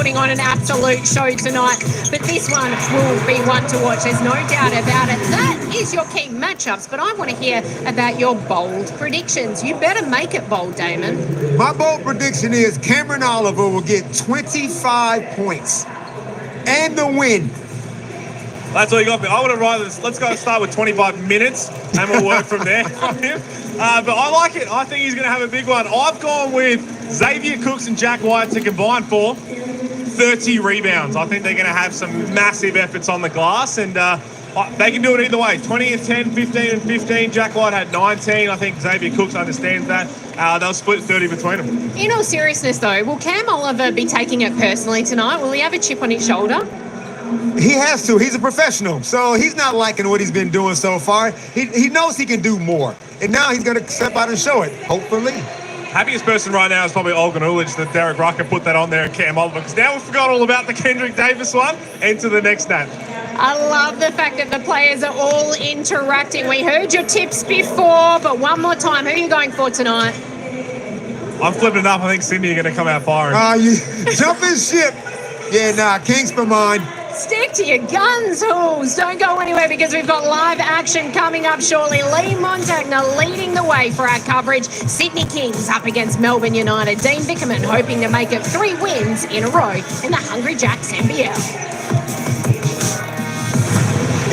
putting on an absolute show tonight. But this one will be one to watch. There's no doubt about it. That is your key matchups. But I want to hear about your bold predictions. You better make it bold, Damon. My bold prediction is Cameron Oliver will get 25 points and the win. That's all you got. I would have rather, let's go start with 25 minutes and we'll work from there from him. But I like it. I think he's going to have a big one. I've gone with Xavier Cooks and Jack White to combine for 30 rebounds. I think they're going to have some massive efforts on the glass, and they can do it either way. 20 and 10, 15 and 15. Jack White had 19. I think Xavier Cooks understands that. They'll split 30 between them. In all seriousness, though, will Cam Oliver be taking it personally tonight? Will he have a chip on his shoulder? He has to. He's a professional, so he's not liking what he's been doing so far. He knows he can do more, and now he's going to step out and show it, hopefully. Happiest person right now is probably Olgun Ulich that Derek Rucker put that on there and Cam Oliver, because now we forgot all about the Kendrick Davis one. Into the next nap. I love the fact that the players are all interacting. We heard your tips before, but one more time, who are you going for tonight? I'm flipping it up. I think Sydney are going to come out firing. You jumping ship. Yeah, nah, Kings for mine. Stick to your guns, Hools. Don't go anywhere because we've got live action coming up shortly. Lee Montagna leading the way for our coverage. Sydney Kings up against Melbourne United. Dean Vickerman hoping to make it 3 wins in a row in the Hungry Jacks NBL.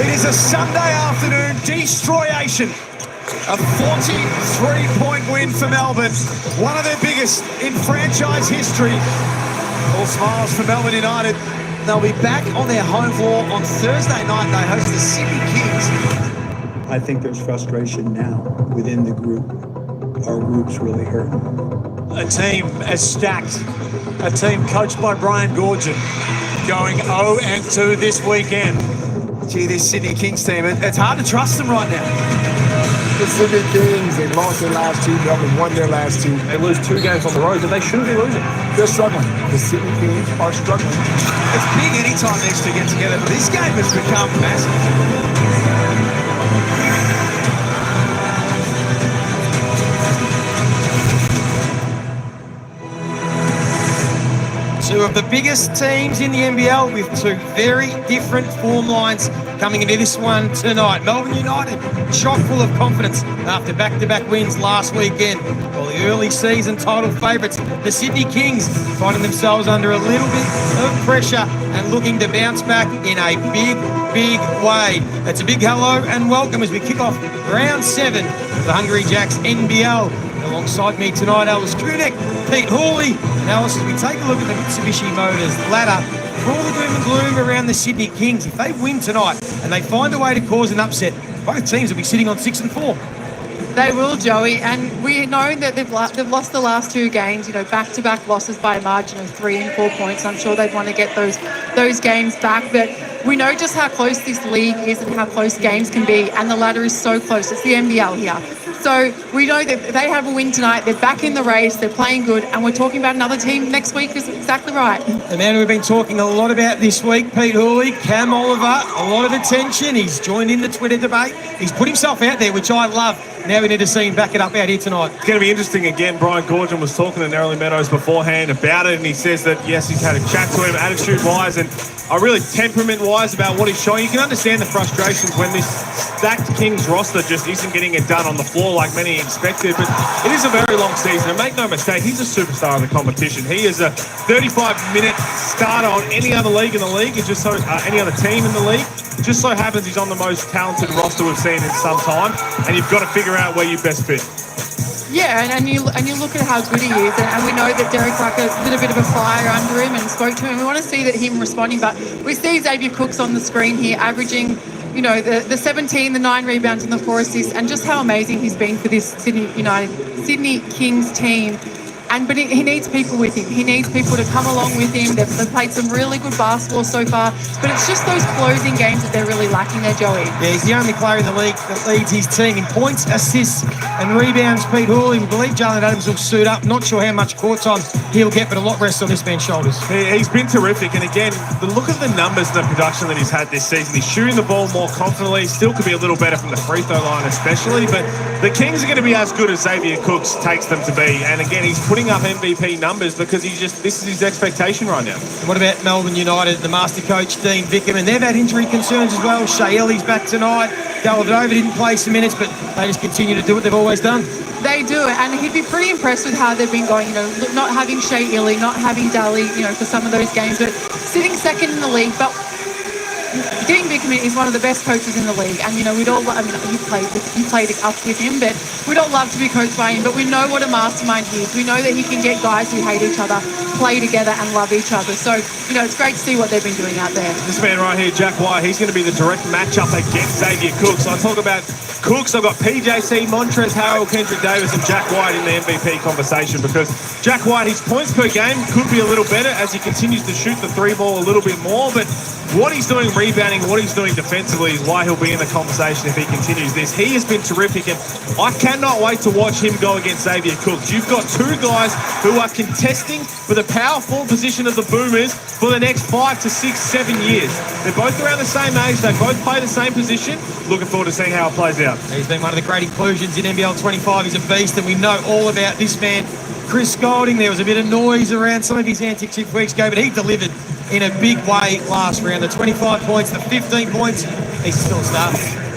It is a Sunday afternoon destroyation. A 43-point win for Melbourne. One of their biggest in franchise history. All smiles for Melbourne United. They'll be back on their home floor on Thursday night. They host the Sydney Kings. I think there's frustration now within the group. Our group's really hurt. A team as stacked. A team coached by Brian Goorjian going 0-2 this weekend. Gee, this Sydney Kings team, it's hard to trust them right now. The Sydney Kings, they lost their last 2, Melbourne won their last 2. They lose 2 games on the road that they shouldn't be losing. They're struggling. The Sydney Kings are struggling. It's big anytime these two get together, but this game has become massive. Two of the biggest teams in the NBL with 2 very different form lines coming into this one tonight. Melbourne United chock full of confidence after back-to-back wins last weekend. While the early season title favourites, the Sydney Kings, finding themselves under a little bit of pressure and looking to bounce back in a big way. That's a big hello and welcome as we kick off round 7 of the Hungry Jacks NBL. Alongside me tonight, Alice Kudik, Pete Hawley, and Alice, as we take a look at the Mitsubishi Motors ladder, for all the doom and gloom around the Sydney Kings, if they win tonight and they find a way to cause an upset, both teams will be sitting on 6 and 4. They will, Joey, and we know that they've lost the last 2 games, back-to-back losses by a margin of 3 and 4 points. I'm sure they'd want to get those games back, but we know just how close this league is and how close games can be, and the ladder is so close. It's the NBL here. So we know that they have a win tonight. They're back in the race. They're playing good. And we're talking about another team next week is exactly right. The man we've been talking a lot about this week, Pete Hawley, Cam Oliver, a lot of attention. He's joined in the Twitter debate. He's put himself out there, which I love. Now we need to see him back it up out here tonight. It's going to be interesting again. Brian Goorjian was talking to Narrowly Meadows beforehand about it, and he says that, yes, he's had a chat to him attitude-wise and really temperament-wise about what he's showing. You can understand the frustrations when this stacked Kings roster just isn't getting it done on the floor like many expected, but it is a very long season, and make no mistake, he's a superstar of the competition. He is a 35-minute starter on any other league in the league, and just so any other team in the league. It just so happens he's on the most talented roster we've seen in some time, and you've got to figure out where you best fit. Yeah, and you look at how good he is, and we know that Derek Rucker lit a bit of a fire under him and spoke to him. We want to see him responding, but we see Xavier Cooks on the screen here averaging, the 17, the 9 rebounds and the 4 assists, and just how amazing he's been for this Sydney Kings team. But he needs people with him. He needs people to come along with him. They've played some really good basketball so far, but it's just those closing games that they're really lacking there, Joey. Yeah, he's the only player in the league that leads his team in points, assists and rebounds. Pete Hawley, we believe Jalen Adams will suit up. Not sure how much court time he'll get, but a lot rests on this man's shoulders. He's been terrific, and again, look at the numbers and the production that he's had this season. He's shooting the ball more confidently, still could be a little better from the free throw line especially, but the Kings are going to be as good as Xavier Cooks takes them to be, and again, he's putting putting up MVP numbers because this is his expectation right now. What about Melbourne United, the master coach, Dean Vickerman? They've had injury concerns as well. Xiaomi's back tonight. Dellavedova didn't play some minutes, but they just continue to do what they've always done. They do, and he'd be pretty impressed with how they've been going. You know, not having Shea Illy, not having Daly, you know, for some of those games, but sitting second in the league. But Dean Vickerman is one of the best coaches in the league, and you know, I mean, you played up with him, but we'd all love to be coached by him. But we know what a mastermind he is. We know that he can get guys who hate each other play together and love each other. So you know, it's great to see what they've been doing out there. This man right here, Jack White, he's going to be the direct matchup against Xavier Cooks. I talk about Cooks. I've got PJC, Montrez Harrell, Kendrick Davis, and Jack White in the MVP conversation because Jack White, his points per game could be a little better as he continues to shoot the three ball a little bit more, but what he's doing rebounding, what he's doing defensively is why he'll be in the conversation if he continues this. He has been terrific, and I cannot wait to watch him go against Xavier Cooks. You've got two guys who are contesting for the power forward position of the Boomers for the next 5 to 6, 7 years. They're both around the same age. They both play the same position. Looking forward to seeing how it plays out. He's been one of the great inclusions in NBL 25. He's a beast, and we know all about this man, Chris Golding. There was a bit of noise around some of his antics 2 weeks ago, but he delivered in a big way last round. The 25 points, the 15 points, he's still a star.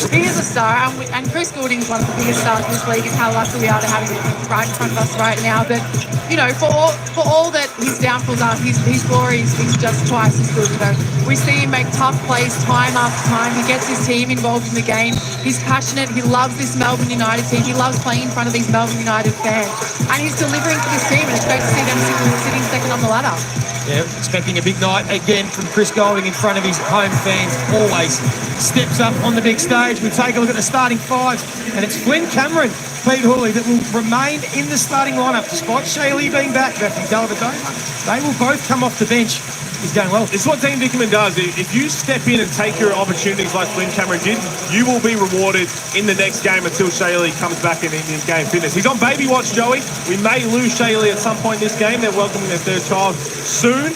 He is a star, and Chris Goulding is one of the biggest stars in this league, and how lucky we are to have him right in front of us right now. But you know, for all that his downfalls are, his glories is just twice as good. You know, we see him make tough plays time after time. He gets his team involved in the game. He's passionate. He loves this Melbourne United team. He loves playing in front of these Melbourne United fans, and he's delivering for this team. And it's great to see them sitting second on the ladder. Yeah, expecting a big night again from Chris Golding in front of his home fans. Always steps up on the big stage. We take a look at the starting five, and it's Flynn Cameron, Pete Hooley that will remain in the starting lineup despite Shaylee being back. They will both come off the bench. He's going well. It's what Dean Vickerman does. If you step in and take your opportunities like Flynn Cameron did, you will be rewarded in the next game until Shaylee comes back in game fitness. He's on baby watch, Joey. We may lose Shaylee at some point in this game. They're welcoming their third child soon.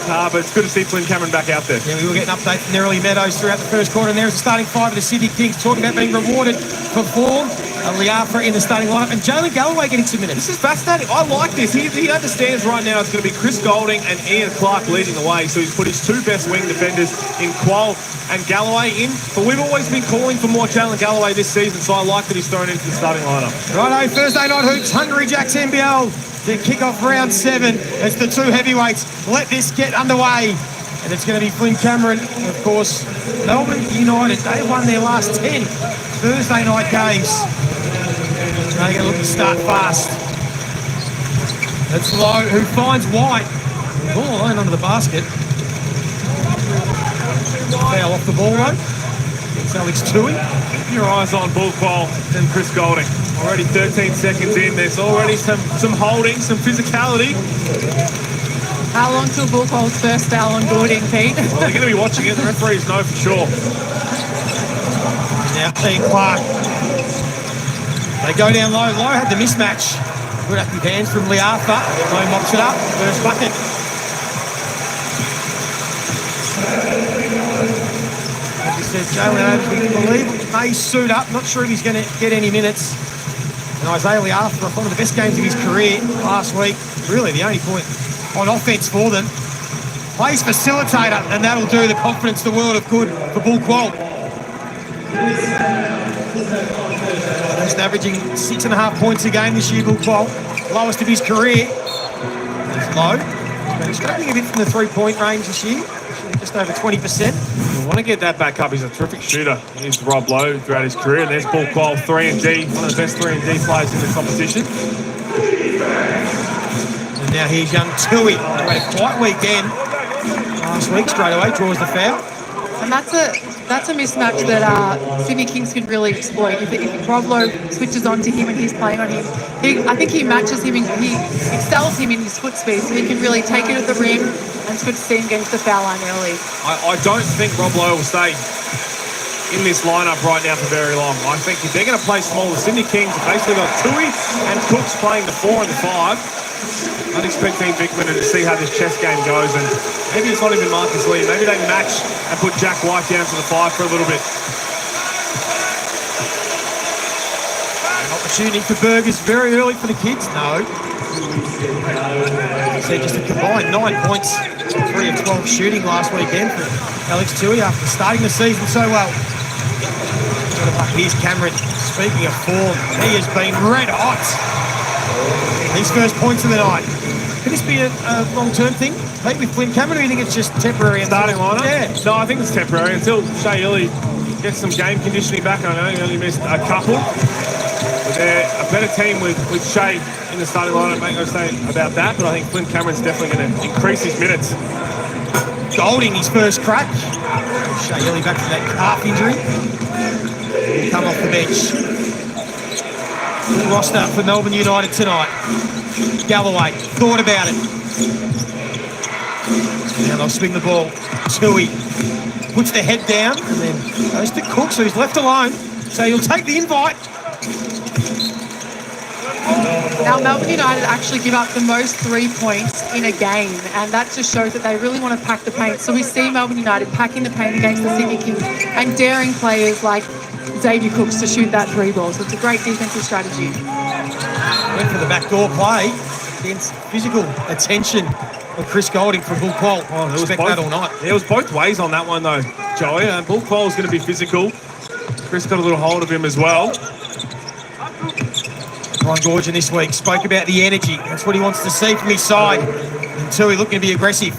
But it's good to see Flynn Cameron back out there. Yeah, we will get an update from Nerily Meadows throughout the first quarter. And there's the starting five of the Sydney Kings talking about being rewarded for form. Liafra in the starting lineup, and Jalen Galloway getting some minutes. This is fascinating. I like this. He understands right now it's going to be Chris Golding and Ian Clark leading the way. So he's put his two best wing defenders in Qual and Galloway in. But we've always been calling for more Jalen Galloway this season, so I like that he's thrown into the starting lineup. Righto, Thursday night hoops, Hungry Jacks NBL to kick off round 7. It's the two heavyweights. Let this get underway. And it's going to be Flynn Cameron, of course. Melbourne United, they won their last 10 Thursday night games. They're going to look to start fast. That's Lowe, who finds White. Ball alone under the basket. Foul off the ball run. It's Alex Tui. Keep your eyes on Bull Qual and Chris Golding. Already 13 seconds in. There's already some holding, some physicality. How long till Bull Qual's first foul on Goulding, Pete? Well, they're going to be watching it. The referees know for sure. Now, Ian Clark. They go down low. Low had the mismatch. Good active hands from Liafa. Low mops it up. First bucket. Like you said, Jalen Adams, we believe, may suit up. Not sure if he's going to get any minutes. And Isaiah Liafa, one of the best games of his career last week. Really the only point on offense for them. Plays facilitator, and that'll do the confidence the world of good for Bull Qual. Just averaging 6.5 points a game this year, Bull Qual. Lowest of his career. He's low. He's been struggling a bit from the three-point range this year. Just over 20%. You want to get that back up. He's a terrific shooter. He's Rob Lowe throughout his career. And there's Bull Qual, 3&D, one of the best 3&D players in the competition. And now here's young Tui. He had a quiet weekend last week. Straight away draws the foul. And that's a mismatch that Sydney Kings can really exploit. If Rob Lowe switches on to him and he's playing on him, I think he matches him, he excels him in his foot speed, so he can really take it at the rim, and it's good to see him get to the foul line early. I don't think Rob Lowe will stay in this lineup right now for very long. I think if they're going to play small, the Sydney Kings have basically got Tui and Cooks playing the 4 and the 5. I'd expect Dean Vickerman to see how this chess game goes, and maybe it's not even Marcus Lee. Maybe they match and put Jack White down to the 5 for a little bit. An opportunity for burgers very early for the kids. No. So just a combined 9 points, 3 of 12 shooting last weekend for Alex Tui after starting the season so well. Here's Cameron. Speaking of form, he has been red hot. His first points of the night. Could this be a long-term thing? Pete, with Flynn Cameron, or do you think it's just temporary? Starting lineup? Yeah. No, I think it's temporary until Shea Illy gets some game conditioning back. I know he only missed a couple. But they're a better team with Shea in the starting lineup. Make no say about that, but I think Flynn Cameron's definitely going to increase his minutes. Golding his first crack. Shea Illy back to that calf injury. He'll come off the bench. Full roster for Melbourne United tonight. Galloway thought about it. Now they'll swing the ball. Tui puts the head down and then goes to Cooks, who's left alone. So he'll take the invite. Now, Melbourne United actually give up the most 3 points in a game, and that just shows that they really want to pack the paint. So we see Melbourne United packing the paint against the Sydney Kings and daring players like Xavier Cooks to shoot that 3 ball. So it's a great defensive strategy. Went for the backdoor play against physical attention of Chris Golding from Bull Qual. Oh, expect that all night. There was both ways on that one though, Joey. Bull Qual was going to be physical. Chris got a little hold of him as well. Ron Gorgian this week spoke about the energy. That's what he wants to see from his side. And Tui looking to be aggressive.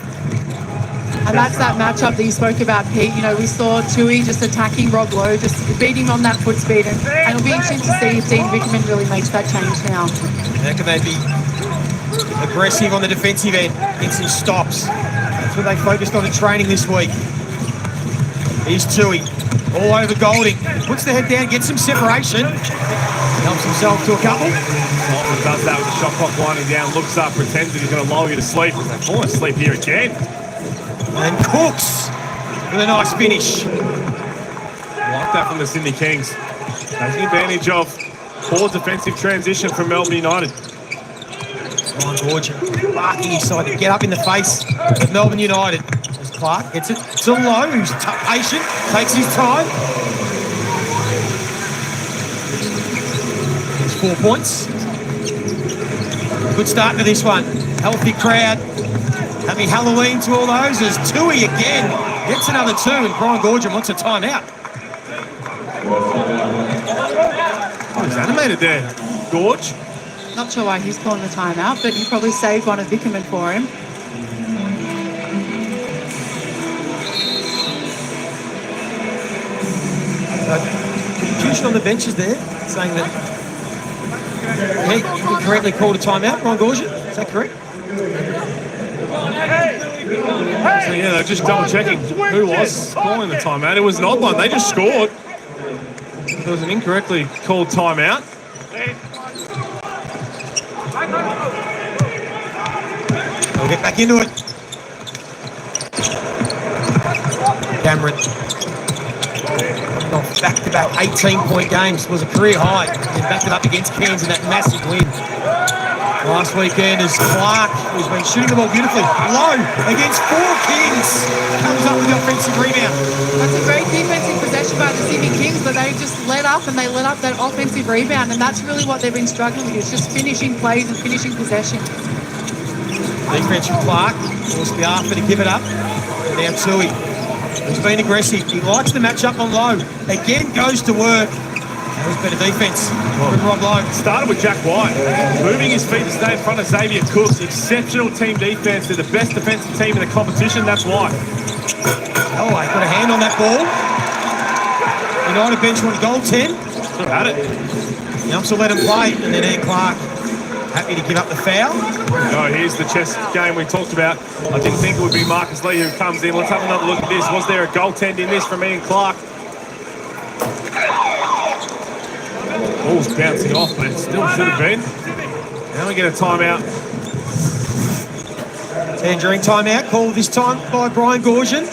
And that's that matchup that you spoke about, Pete. You know, we saw Tui just attacking Rob Lowe, just beating him on that foot speed. And it'll be interesting to see if Dean Vickerman really makes that change now. How can they be aggressive on the defensive end, get some stops? That's what they focused on in training this week. Here's Tui, all over Golding. Puts the head down, gets some separation. Helps himself to a couple. Dalton does that with the shot clock winding down, looks up, pretends that he's going to lull you to sleep. They're falling asleep here again. And Cooks with a nice finish. Like that from the Sydney Kings. Taking advantage of poor defensive transition from Melbourne United. Ryan Gorgian barking his side to get up in the face of Melbourne United. As Clark gets it to Lowe, who's patient, takes his time. It's 4 points. Good start to this one. Healthy crowd. Happy Halloween to all those as Tui again gets another 2 and Brian Gorgian wants a timeout. Oh, he's animated there. Gorge. Not sure why he's calling the timeout, but he probably saved one of Vickerman for him. Confusion on the benches there, saying that he correctly called a timeout, Brian Gorgian. Is that correct? So yeah, they're just double checking who was calling the timeout. It was an odd one. They just scored. It was an incorrectly called timeout. We'll get back into it. Cameron. Back-to-back 18-point games was a career high. And backed it up against Cairns in that massive win. Last weekend as Clark, who's been shooting the ball beautifully, low against 4 Kings, comes up with the offensive rebound. That's a great defensive possession by the Sydney Kings, but they just let up and they let up that offensive rebound, and that's really what they've been struggling with, is just finishing plays and finishing possessions. Defense from Clark, forced the Arthur to give it up. And now Tui, who's been aggressive. He likes the matchup on Lowe. Again goes to work. That was better defense from Rob Lowe. Started with Jack White, moving his feet to stay in front of Xavier Cooks. Exceptional team defense. They're the best defensive team in the competition. That's why. Oh, I got a hand on that ball. United bench won goal 10. Should have had it. Yumps will let him play, and then Ian Clark happy to give up the foul. Oh, here's the chess game we talked about. I didn't think it would be Marcus Lee who comes in. Let's have another look at this. Was there a goaltend in this from Ian Clark? Ball's bouncing off, but it still should have been. Now we get a timeout. Tangerine timeout called this time by Brian Gorgian.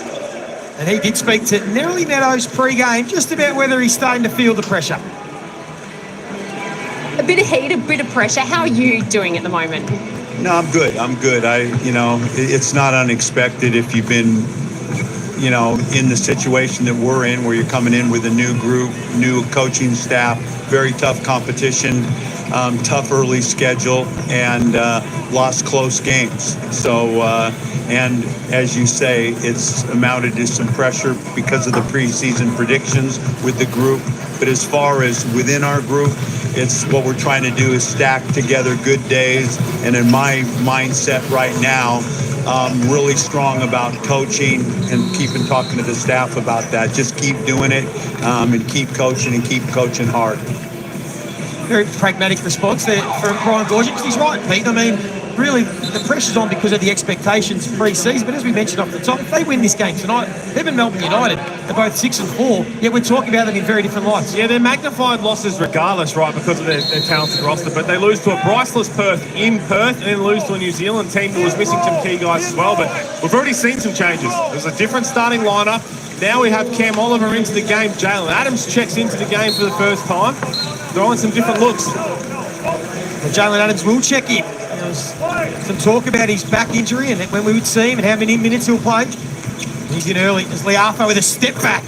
And he did speak to Nerily Meadows pre-game just about whether he's starting to feel the pressure. A bit of heat, a bit of pressure. How are you doing at the moment? No, I'm good. It's not unexpected if you've been, in the situation that we're in, where you're coming in with a new group, new coaching staff, very tough competition, tough early schedule, and lost close games. So, and as you say, it's amounted to some pressure because of the preseason predictions with the group. But as far as within our group, it's what we're trying to do is stack together good days. And in my mindset right now, really strong about coaching and keeping talking to the staff about that. Just keep doing it and keep coaching hard. Very pragmatic response there from Brian Gorgic. He's right, Pete. I mean, really, the pressure's on because of the expectations pre-season. But as we mentioned off the top, if they win this game tonight, them and Melbourne United are both 6 and 4. Yet we're talking about them in very different lights. Yeah, they're magnified losses regardless, right, because of their talented roster. But they lose to a priceless Perth in Perth and then lose to a New Zealand team that was missing some key guys as well. But we've already seen some changes. There's a different starting lineup. Now we have Cam Oliver into the game. Jalen Adams checks into the game for the first time, throwing some different looks. Well, Jalen Adams will check in. There was some talk about his back injury and when we would see him and how many minutes he'll play. He's in early. There's Liafa with a step back.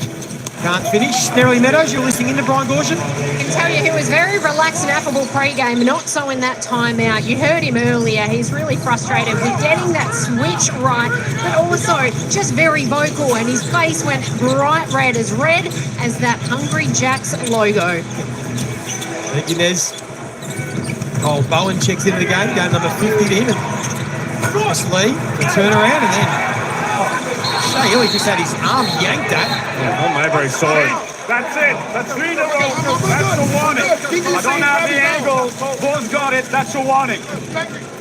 Can't finish. Nerily Meadows, you're listening in to Brian Gorgian. I can tell you he was very relaxed and affable pre-game, not so in that timeout. You heard him earlier. He's really frustrated with getting that switch right, but also just very vocal, and his face went bright red as that Hungry Jacks logo. Thank you, Nez. Cole Bowen checks into the game number 50 to him. And Ross Lee, the turnaround, and then Shea Hilly just had his arm yanked at. Yeah, Paul Maybury saw it. That's it. That's 3 in a row. That's the warning. I don't have the angle. Paul's got it. That's the warning.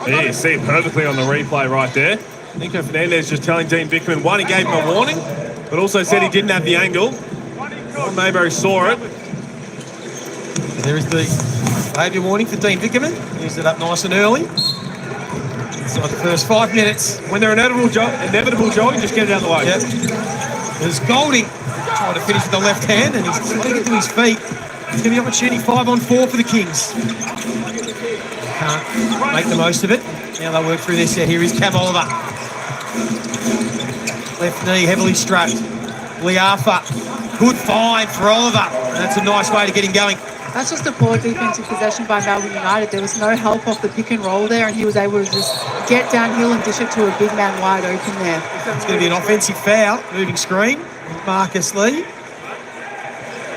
Yeah, you see it perfectly on the replay right there. Nico Fernandez just telling Dean Bickerman, one, he gave him a warning, but also said he didn't have the angle. Paul Maybury saw it. And there is the behaviour warning for Dean Bickerman. Used it up nice and early. Inside the first 5 minutes. When they're inevitable jogging, just get it out of the way. Yep. There's Golding trying to finish with the left hand, and he's trying to get to his feet. It's going to be an opportunity 5-on-4 for the Kings. Can't make the most of it. Now they'll work through their set. Here is Cam Oliver. Left knee heavily strapped. Liafa. Good find for Oliver. That's a nice way to get him going. That's just a poor defensive possession by Melbourne United. There was no help off the pick and roll there, and he was able to just get downhill and dish it to a big man wide open there. It's going to be an offensive foul. Moving screen. Marcus Lee.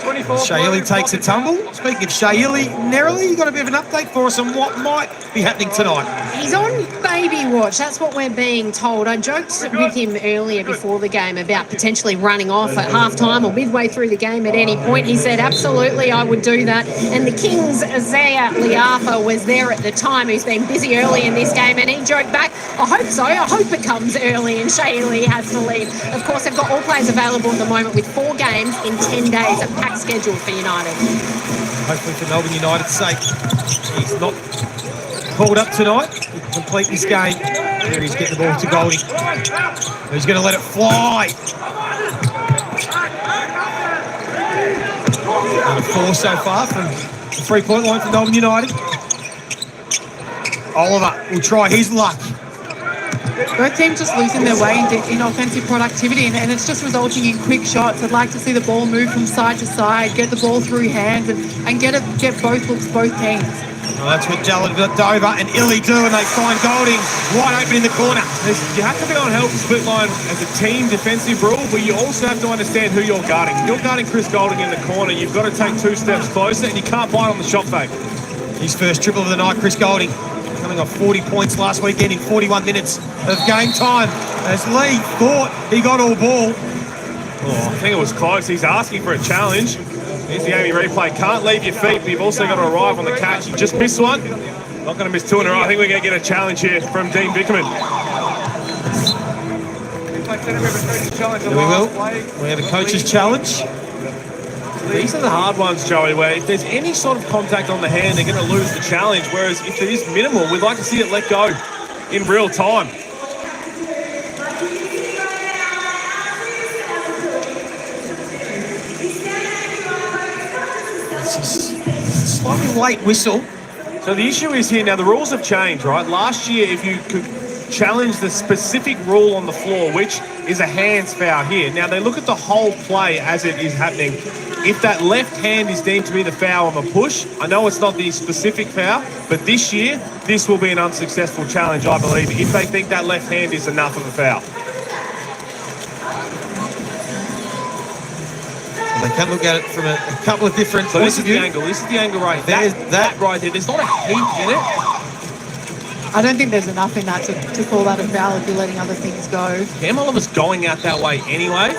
Shayili takes a tumble. Speaking of Shayili, Nerily, you got a bit of an update for us on what might be happening tonight? He's on baby watch. That's what we're being told. I joked with him earlier before the game about potentially running off at halftime or midway through the game at any point. He said, absolutely, I would do that. And the Kings' Isaiah Liafa was there at the time, who's been busy early in this game, and he joked back, I hope so. I hope it comes early and Shaylee has to leave. Of course, they've got all players available at the moment with 4 games in 10 days, a packed schedule for United. Hopefully for Melbourne United's sake, he's not called up tonight to complete this game. There he's getting the ball to Goldie. He's going to let it fly. And a 4 so far from the 3-point line for Melbourne United. Oliver will try his luck. Both teams just losing their way in offensive productivity, and it's just resulting in quick shots. I'd like to see the ball move from side to side, get the ball through hands, and get both looks, both teams. Well, that's what Dover and Illy do, and they find Golding wide open in the corner. You have to be on help split line as a team defensive rule, but you also have to understand who you're guarding. If you're guarding Chris Golding in the corner, you've got to take 2 steps closer, and you can't bite on the shot fake. His first triple of the night, Chris Golding, coming off 40 points last weekend in 41 minutes of game time. As Lee thought he got all ball. Oh, I think it was close. He's asking for a challenge. Here's the Amy replay. Can't leave your feet, but you've also got to arrive on the catch. You just missed one. Not going to miss 2 in a row. I think we're going to get a challenge here from Dean Bickerman. There we will. We have a coach's challenge. These are the hard ones, Joey, where if there's any sort of contact on the hand, they're going to lose the challenge, whereas if it is minimal, we'd like to see it let go in real time. Slightly late whistle. So the issue is here now, the rules have changed, right? Last year, if you could challenge the specific rule on the floor, which is a hands foul here. Now, they look at the whole play as it is happening. If that left hand is deemed to be the foul on the push, I know it's not the specific foul, but this year, this will be an unsuccessful challenge, I believe, if they think that left hand is enough of a foul. They can look at it from a couple of different So points this of is the view. angle. This is the angle right there. That right there. There's not a heat in it. I don't think there's enough in that to call that a foul if you're letting other things go. Cam Oliver's going out that way anyway.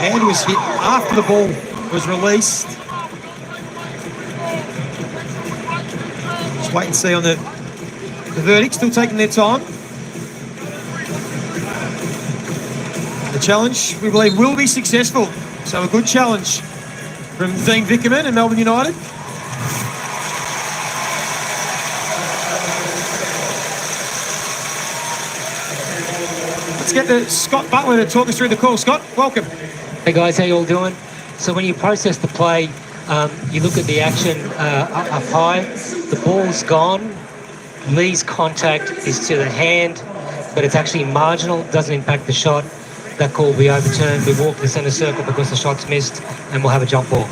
Hand was hit after the ball was released. Just wait and see on the verdict. Still taking their time. The challenge, we believe, will be successful. So a good challenge from Dean Vickerman and Melbourne United. Let's get the Scott Butler to talk us through the call. Scott, welcome. Hey guys, how you all doing? So when you process the play, you look at the action up high, the ball's gone, Lee's contact is to the hand, but it's actually marginal, doesn't impact the shot. That call will be overturned. We walk the centre circle because the shot's missed, and we'll have a jump ball.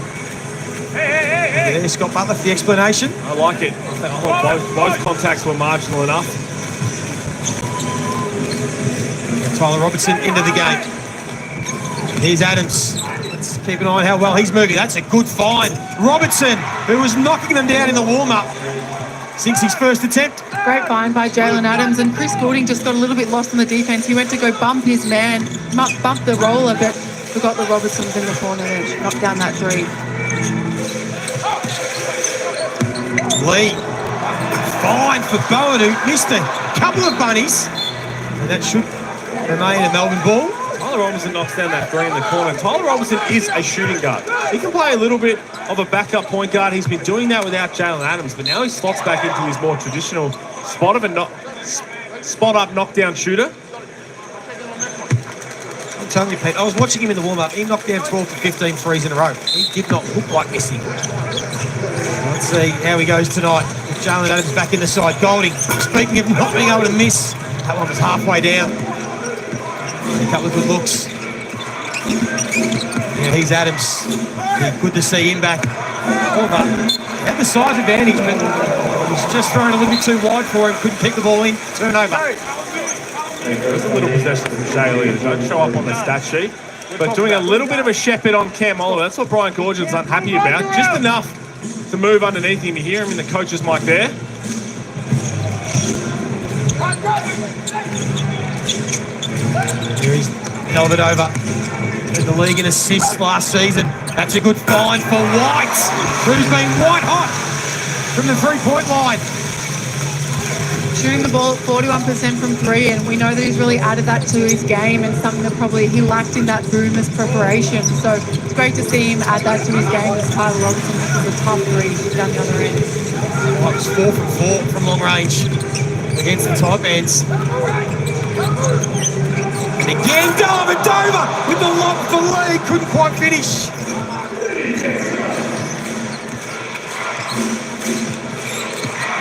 Yeah, Scott Butler for the explanation. I like it. I thought both contacts were marginal enough. Tyler Robertson into the game. Here's Adams. Let's keep an eye on how well he's moving. That's a good find. Robertson, who was knocking them down in the warm-up, sinks his first attempt. Great find by Jalen Adams, and Chris Goulding just got a little bit lost in the defence. He went to go bump his man, bump the roller, but forgot the Robertson's in the corner there, knocked down that three. Lee, fine for Bowen, who missed a couple of bunnies. And that should remain a Melbourne ball. Tyler Robertson knocks down that three in the corner. Tyler Robertson is a shooting guard. He can play a little bit of a backup point guard. He's been doing that without Jalen Adams, but now he slots back into his more traditional spot of a spot-up knockdown shooter. I'm telling you, Pete, I was watching him in the warm-up. He knocked down 12 to 15 threes in a row. He did not look like missing. Let's see how he goes tonight. With Jalen Adams back in the side. Goulding, speaking of not being able to miss, that one was halfway down. A couple of good looks. Yeah, he's Adams. Good to see him back. Oliver had the size advantage, but was just thrown a little bit too wide for him. Couldn't keep the ball in. Turnover. There's a little possession from Shea Lee. It don't show up on the stat sheet, but doing a little bit of a shepherd on Cam Oliver. That's what Brian Goorjian's unhappy about. Just enough to move underneath him to hear him in the coach's mic there. Here he's held it over. Led the league in assists last season. That's a good find for White, who's been white hot from the three-point line. Shooting the ball at 41% from three, and we know that he's really added that to his game, and something that probably he lacked in that Boomers preparation. So it's great to see him add that to his game as Tyler Robertson misses a tough three down the other end. White was 4 from 4 from long range against the tight ends. And again, Dover with the lob for Lee, couldn't quite finish.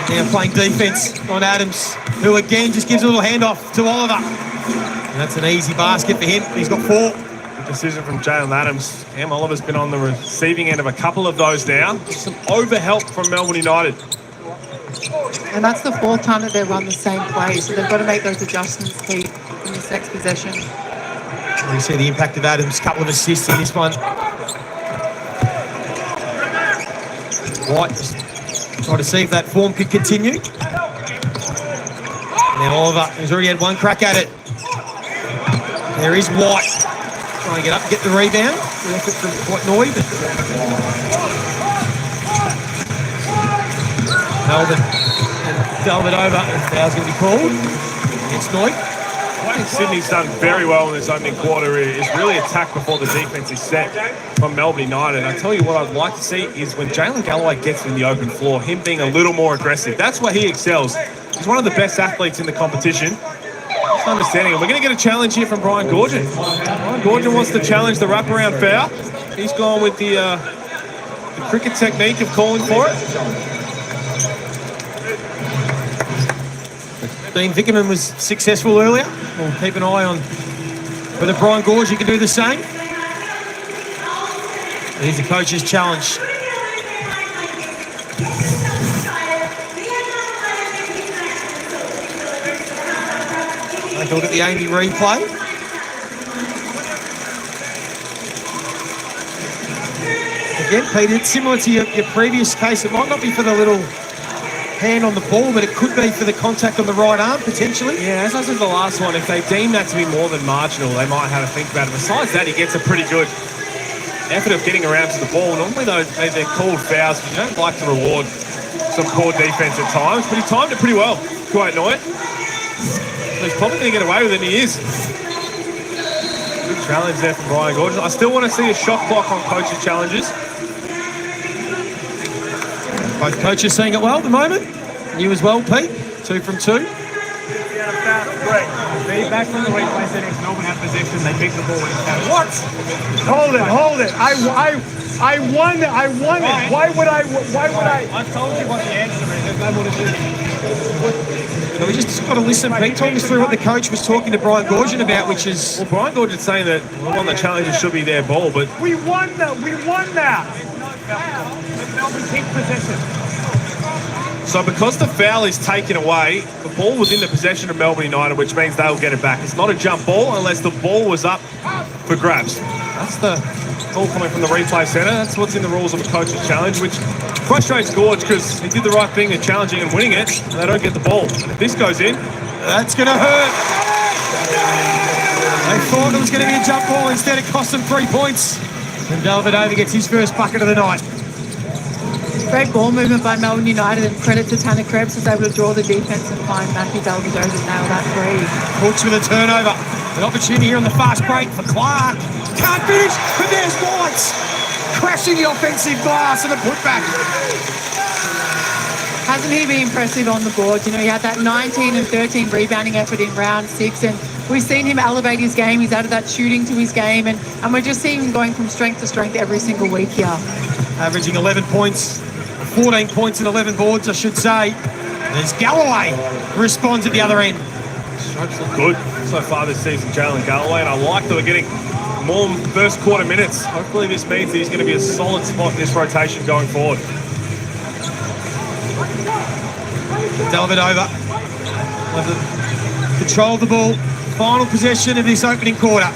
Now playing defence on Adams, who again just gives a little handoff to Oliver. And that's an easy basket for him. He's got 4. Good decision from Jalen Adams. Cam Oliver's been on the receiving end of a couple of those now. Some overhelp from Melbourne United. And that's the 4th time that they've run the same play, so they've got to make those adjustments, Pete, in this next possession. You see the impact of Adams, couple of assists in this one. White just trying to see if that form could continue. Now Oliver, who's already had one crack at it. There is White. Trying to get up, get the rebound. The effort from White-Noy. Melbourne and delve it over. Foul's going to be called. It's Noy. I think Sydney's done very well in this opening quarter. Is really attacked before the defense is set from Melbourne United. I tell you what I'd like to see is when Jalen Galloway gets in the open floor, him being a little more aggressive. That's where he excels. He's one of the best athletes in the competition. Just understanding. And we're going to get a challenge here from Brian Goorjian. Brian Goorjian wants to challenge the wraparound foul. He's gone with the cricket technique of calling for it. Dean Vickerman was successful earlier. We'll keep an eye on whether Brian Gorge can do the same. Here's the coach's challenge. Take a look at the Amy replay. Again, Peter, it's similar to your previous case. It might not be for the little hand on the ball, but it could be for the contact on the right arm, potentially. Yeah, as I said the last one, if they deem that to be more than marginal, they might have to think about it. Besides that, he gets a pretty good effort of getting around to the ball. Normally, though, they're called fouls. You don't like to reward some poor defense at times, but he timed it pretty well. Quite annoying. So he's probably going to get away with it, and he is. Good challenge there from Brian Gorge. I still want to see a shot clock on coach's challenges. Both coaches seeing it well at the moment. You as well, Pete. 2 from 2. Great. They back from the replay settings. Melbourne had possession. They picked the ball when it counted. What? Hold it. I won it. Why would I? I told you what the answer is. There's no more to do. So we just got to listen. Pete, talk us through what the coach was talking to Brian Gorgian about, which is... Well, Brian Gorge is saying that one of the challenges should be their ball, but... We won that. Melbourne keep possession. So because the foul is taken away, the ball was in the possession of Melbourne United, which means they'll get it back. It's not a jump ball unless the ball was up for grabs. That's the call coming from the replay centre. That's what's in the rules of a coach's challenge, which frustrates Gorge because he did the right thing in challenging and winning it, and they don't get the ball. If this goes in, that's going to hurt. They thought it was going to be a jump ball. Instead, it cost them 3 points. And Delvedova gets his first bucket of the night. Great ball movement by Melbourne United, and credit to Tanner Krebs was able to draw the defence and find Matthew Delvedova to nail that 3. Hooks with a turnover. An opportunity here on the fast break for Clark. Can't finish, but there's Whites. Crashing the offensive glass and a putback. Hasn't he been impressive on the board? You know, he had that 19 and 13 rebounding effort in round 6, and we've seen him elevate his game. He's added that shooting to his game, and we're just seeing him going from strength to strength every single week here. Averaging 11 points, 14 points and 11 boards, I should say. There's Galloway who responds at the other end. strokes look good so far this season, Jalen Galloway, and I like that we're getting more first quarter minutes. Hopefully this means that he's going to be a solid spot in this rotation going forward. Delvedova control the ball. Final possession of this opening quarter.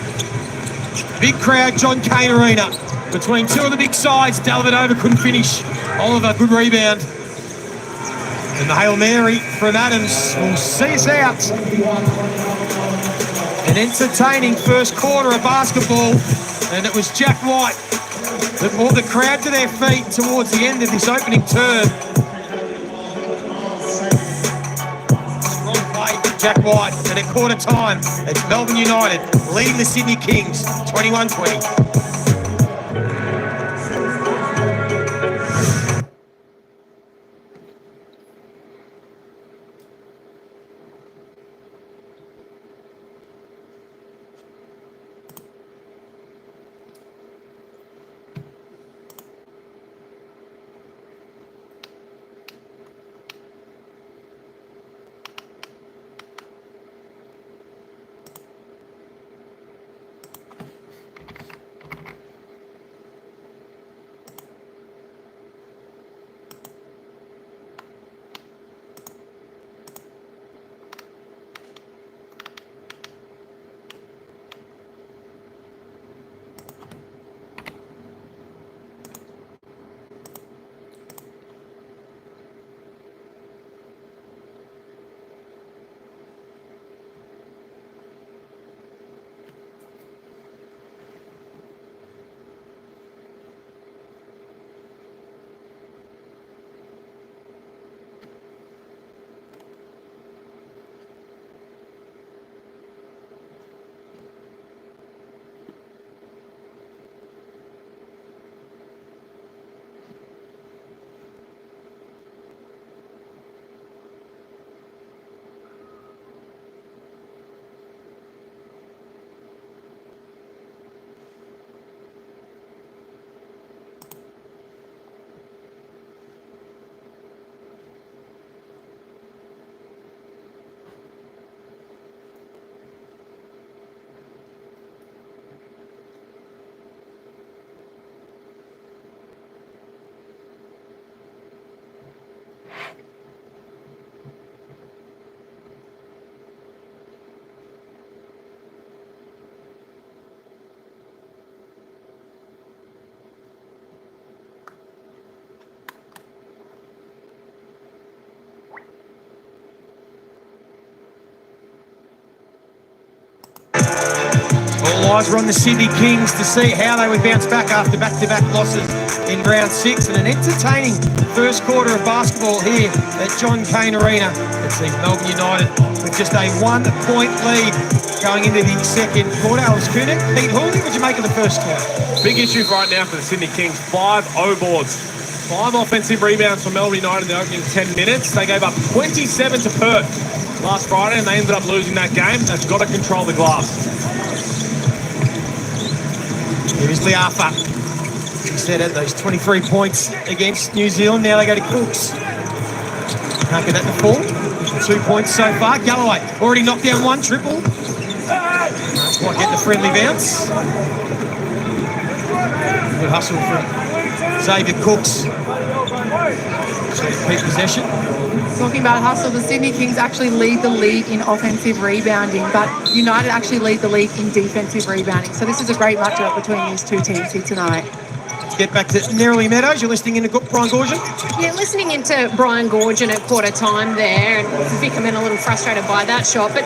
Big crowd, John Cain Arena. Between two of the big sides, Delvedova couldn't finish. Oliver, good rebound. And the Hail Mary from Adams will see us out. An entertaining first quarter of basketball. And it was Jack White that brought the crowd to their feet towards the end of this opening term. Strong play from Jack White. And at quarter time, it's Melbourne United leading the Sydney Kings 21-20. All eyes were on the Sydney Kings to see how they would bounce back after back-to-back losses in round 6. And an entertaining first quarter of basketball here at John Cain Arena. Let's see Melbourne United with just a 1-point lead going into the second quarter. Alice Koenig, Pete Hooley, what did you make of the first quarter? Big issue right now for the Sydney Kings. 5 O-boards. 5 offensive rebounds for Melbourne United in the opening 10 minutes. They gave up 27 to Perth last Friday, and they ended up losing that game. They've got to control the glass. Here is Liafa. He set at those 23 points against New Zealand. Now they go to Cooks. Can't get that to fall. 2 points so far. Galloway already knocked down one triple. Can't quite get the friendly bounce. Good hustle from Xavier Cooks. So keep possession. Talking about hustle, the Sydney Kings actually lead the league in offensive rebounding, but United actually lead the league in defensive rebounding. So this is a great matchup between these two teams here tonight. Let's get back to Nerily Meadows. You're listening into Brian Goorjian. Yeah, listening into Brian Goorjian at quarter time there, and Vickerman a little frustrated by that shot. But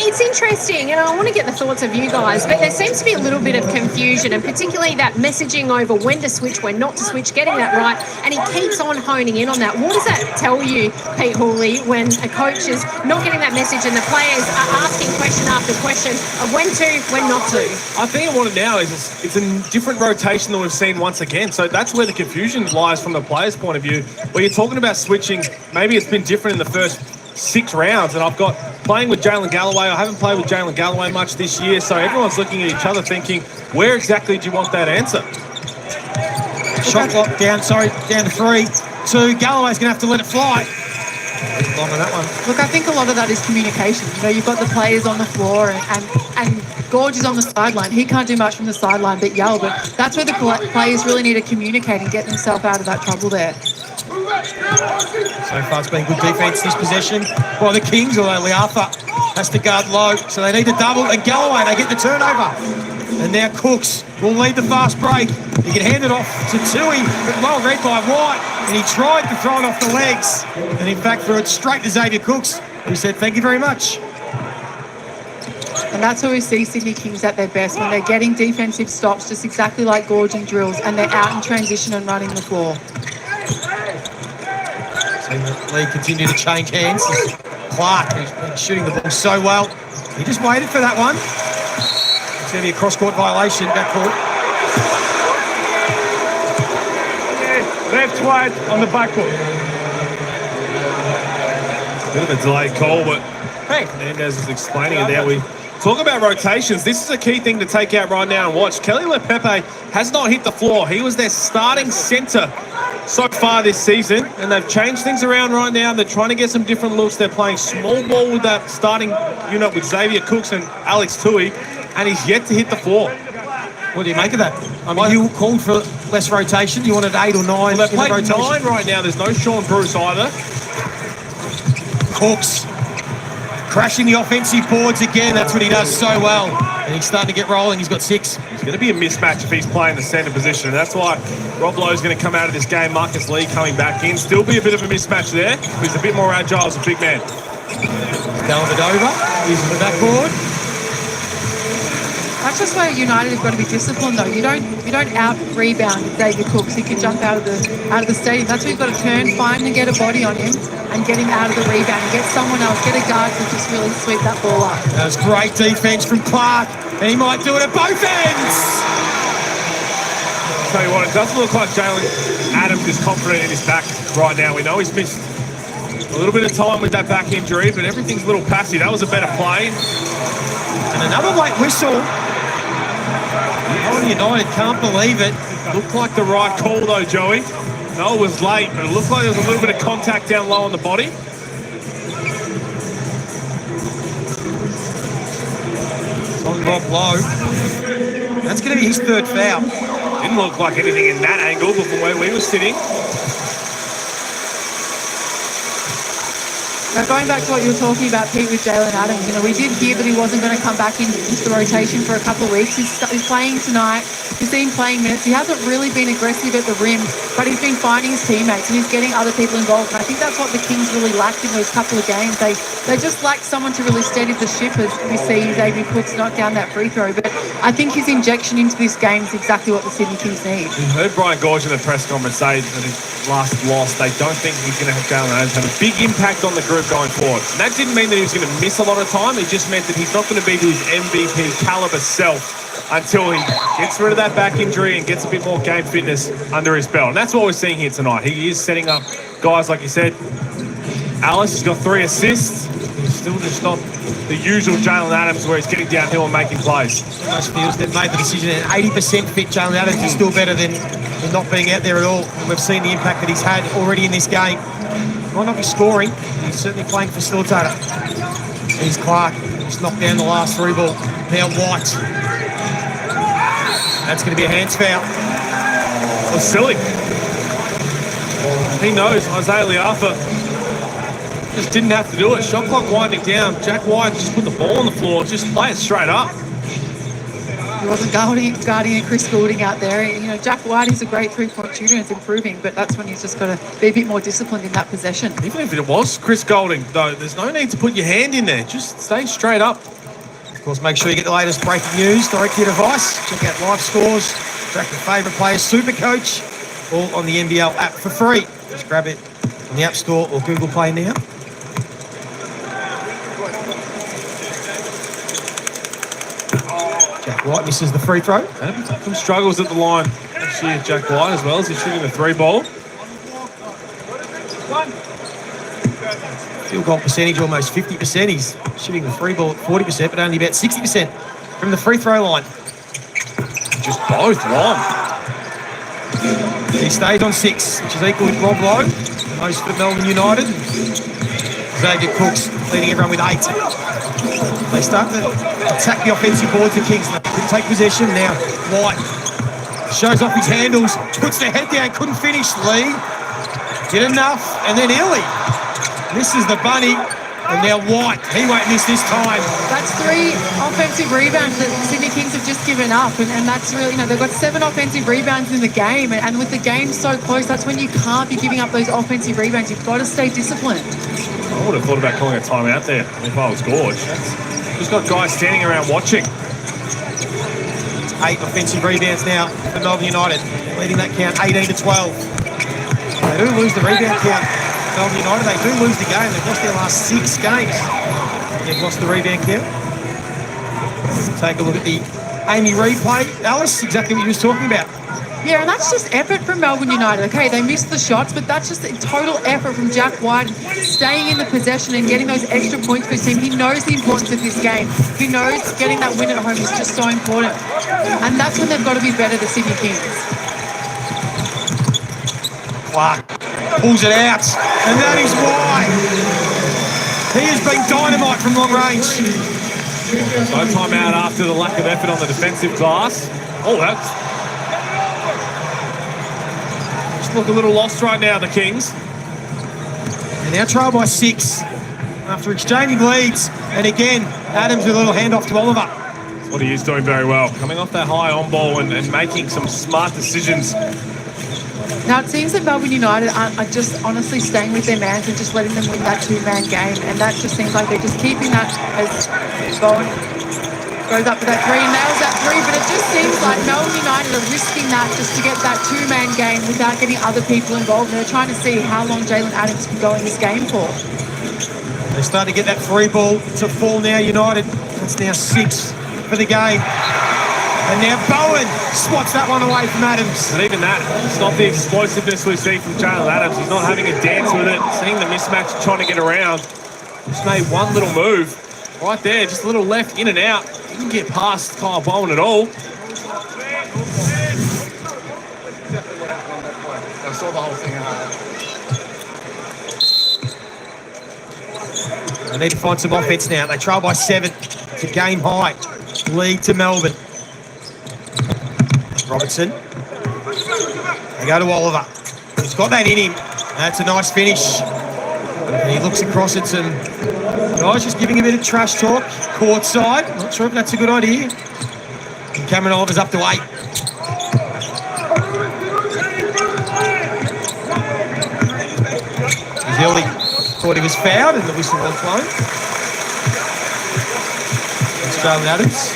it's interesting, and I want to get the thoughts of you guys, but there seems to be a little bit of confusion, and particularly that messaging over when to switch, when not to switch, getting that right, and he keeps on honing in on that. What does that tell you, Pete Hooley, when a coach is not getting that message and the players are asking question after question of when to, when not to? I think what it now is it's a different rotation than we've seen once again. So that's where the confusion lies from the players' point of view. Where you're talking about switching, maybe it's been different in the first 6 rounds. And I've got playing with Jalen Galloway. I haven't played with Jalen Galloway much this year. So everyone's looking at each other thinking, where exactly do you want that answer? Shot clock down to 3. 2. Galloway's going to have to let it fly. Long on that one. Look, I think a lot of that is communication. You know, you've got the players on the floor and Gorge is on the sideline. He can't do much from the sideline but yell, but that's where the players really need to communicate and get themselves out of that trouble there. So far it's been good defence this possession by the Kings, although Liafa has to guard low, so they need to double, and Galloway, they get the turnover. And now Cooks will lead the fast break. He can hand it off to Tui, but well read by White, and he tried to throw it off the legs, and in fact threw it straight to Xavier Cooks, who said thank you very much. And that's where we see Sydney Kings at their best, when they're getting defensive stops, just exactly like gorging drills, and they're out in transition and running the floor. So the league continue to change hands. Clark, who's been shooting the ball so well, he just waited for that one. It's going to be a cross-court violation, backcourt. Left wide on the backcourt. Bit of a delayed call, but Hernandez is explaining it there. We talk about rotations. This is a key thing to take out right now and watch. Kelly Lepepe has not hit the floor. He was their starting centre so far this season, and they've changed things around right now. They're trying to get some different looks. They're playing small ball with that starting unit with Xavier Cooks and Alex Tui, and he's yet to hit the floor. What do you make of that? I mean, you called for less rotation. You wanted 8 or 9 well, they've in the played rotation. 9 right now. There's no Sean Bruce either. Cooks crashing the offensive boards again. That's what he does so well. And he's starting to get rolling. He's got 6. It's going to be a mismatch if he's playing the centre position. And that's why Rob Lowe's going to come out of this game. Marcus Lee coming back in. Still be a bit of a mismatch there. He's a bit more agile as a big man. Dellavedova using the backboard. That's just where United have got to be disciplined, though. You don't out rebound Xavier Cooks. He can jump out of the stadium. That's where you've got to turn, find and get a body on him, and get him out of the rebound and get someone else, get a guard to just really sweep that ball up. That was great defense from Clark, and he might do it at both ends. I'll tell you what, it doesn't look like Jalen Adams is confident in his back right now. We know he's missed a little bit of time with that back injury, but everything's a little passy. That was a better play. And another late whistle. Melbourne United can't believe it. Looked like the right call though, Joey. No, it was late, but it looked like there was a little bit of contact down low on the body. On Rob Lowe. That's going to be his 3rd foul. Didn't look like anything in that angle, but from where we were sitting. Now, going back to what you were talking about, Pete, with Jalen Adams, we did hear that he wasn't going to come back into the rotation for a couple of weeks. He's playing tonight. You see him playing minutes. He hasn't really been aggressive at the rim, but he's been finding his teammates and he's getting other people involved. And I think that's what the Kings really lacked in those couple of games. They just lacked someone to really steady the ship, as we see Xavier Cooks knock down that free throw. But I think his injection into this game is exactly what the Sydney Kings need. We heard Brian Gorge in the press conference say that his last loss, they don't think he's going to have Jalen Adams have a big impact on the group going forward. And that didn't mean that he was going to miss a lot of time. It just meant that he's not going to be to his MVP caliber self until he gets rid of that back injury and gets a bit more game fitness under his belt. And that's what we're seeing here tonight. He is setting up guys, like you said. Alice has got 3 assists. He's still just not the usual Jalen Adams where he's getting downhill and making plays. Most feels they've made the decision at 80% fit. Jalen Adams is still better than not being out there at all. And we've seen the impact that he's had already in this game. Might not be scoring, but he's certainly playing facilitator. Here's Clark. Just knocked down the last 3 ball. Now White. That's going to be a hands foul. Oh, silly. He knows Isaiah Liafa just didn't have to do it. Shot clock winding down. Jack White just put the ball on the floor. Just play it straight up. He wasn't guarding Chris Goulding out there. You know, Jack White is a great 3-point shooter and it's improving, but that's when he's just got to be a bit more disciplined in that possession. Even if it was Chris Goulding, though, there's no need to put your hand in there. Just stay straight up. Of course, make sure you get the latest breaking news direct to your device. Check out live scores, track your favourite players, Super Coach, all on the NBL app for free. Just grab it on the App Store or Google Play now. Jack White misses the free throw. Some struggles at the line this year, Jack White, as well as he's shooting the 3 ball. Field goal percentage almost 50%. He's shooting the 3 ball at 40%, but only about 60% from the free throw line. Just both long. He stays on 6, which is equal with Rob Lowe, most for Melbourne United. Xavier Cooks leading everyone with 8. They start to attack the offensive boards of Kingston. Couldn't take possession. Now White shows off his handles, puts the head down, couldn't finish. Lee did enough, and then Illy misses the bunny, and now White, he won't miss this time. That's 3 offensive rebounds that the Sydney Kings have just given up, and that's really, you know, they've got 7 offensive rebounds in the game, and with the game so close, that's when you can't be giving up those offensive rebounds. You've got to stay disciplined. I would have thought about calling a timeout there if I was Gorge. Just got guys standing around watching. 8 offensive rebounds now for Melbourne United, leading that count 18-12. They do lose the rebound count. Melbourne United, they do lose the game. They've lost their last 6 games. They've lost the rebound count. Take a look at the Amy replay. Alice, exactly what you was talking about. Yeah, and that's just effort from Melbourne United. Okay, they missed the shots, but that's just a total effort from Jack White, staying in the possession and getting those extra points for his team. He knows the importance of this game. He knows getting that win at home is just so important. And that's when they've got to be better, the Sydney Kings. Clark pulls it out, and that is why he has been dynamite from long range. No timeout after the lack of effort on the defensive glass. Oh, that's just look a little lost right now, the Kings. And now trail by 6 after exchanging leads, and again Adams with a little handoff to Oliver. That's what he is doing very well, coming off that high on ball and making some smart decisions. Now, it seems that Melbourne United are just honestly staying with their mans and just letting them win that 2-man game. And that just seems like they're just keeping that as Bowen goes up for that 3 and nails that 3. But it just seems like Melbourne United are risking that just to get that 2-man game without getting other people involved. And they're trying to see how long Jalen Adams can go in this game for. They start to get that 3 ball to fall now, United. That's now 6 for the game. And now Bowen swats that one away from Adams. And even that, it's not the explosiveness we see from Jalen Adams. He's not having a dance with it, seeing the mismatch, trying to get around. Just made one little move right there, just a little left, in and out. Didn't get past Kyle Bowen at all. I saw the whole thing. They need to find some offense now. They trail by 7. It's a game high. Lead to Melbourne. Robertson. They go to Oliver. He's got that in him. That's a nice finish. And he looks across at some guys just giving a bit of trash talk. Court side. Not sure if that's a good idea. And Cameron Oliver's up to 8. Hildy thought he was fouled and the whistle was blown. Australian Adams.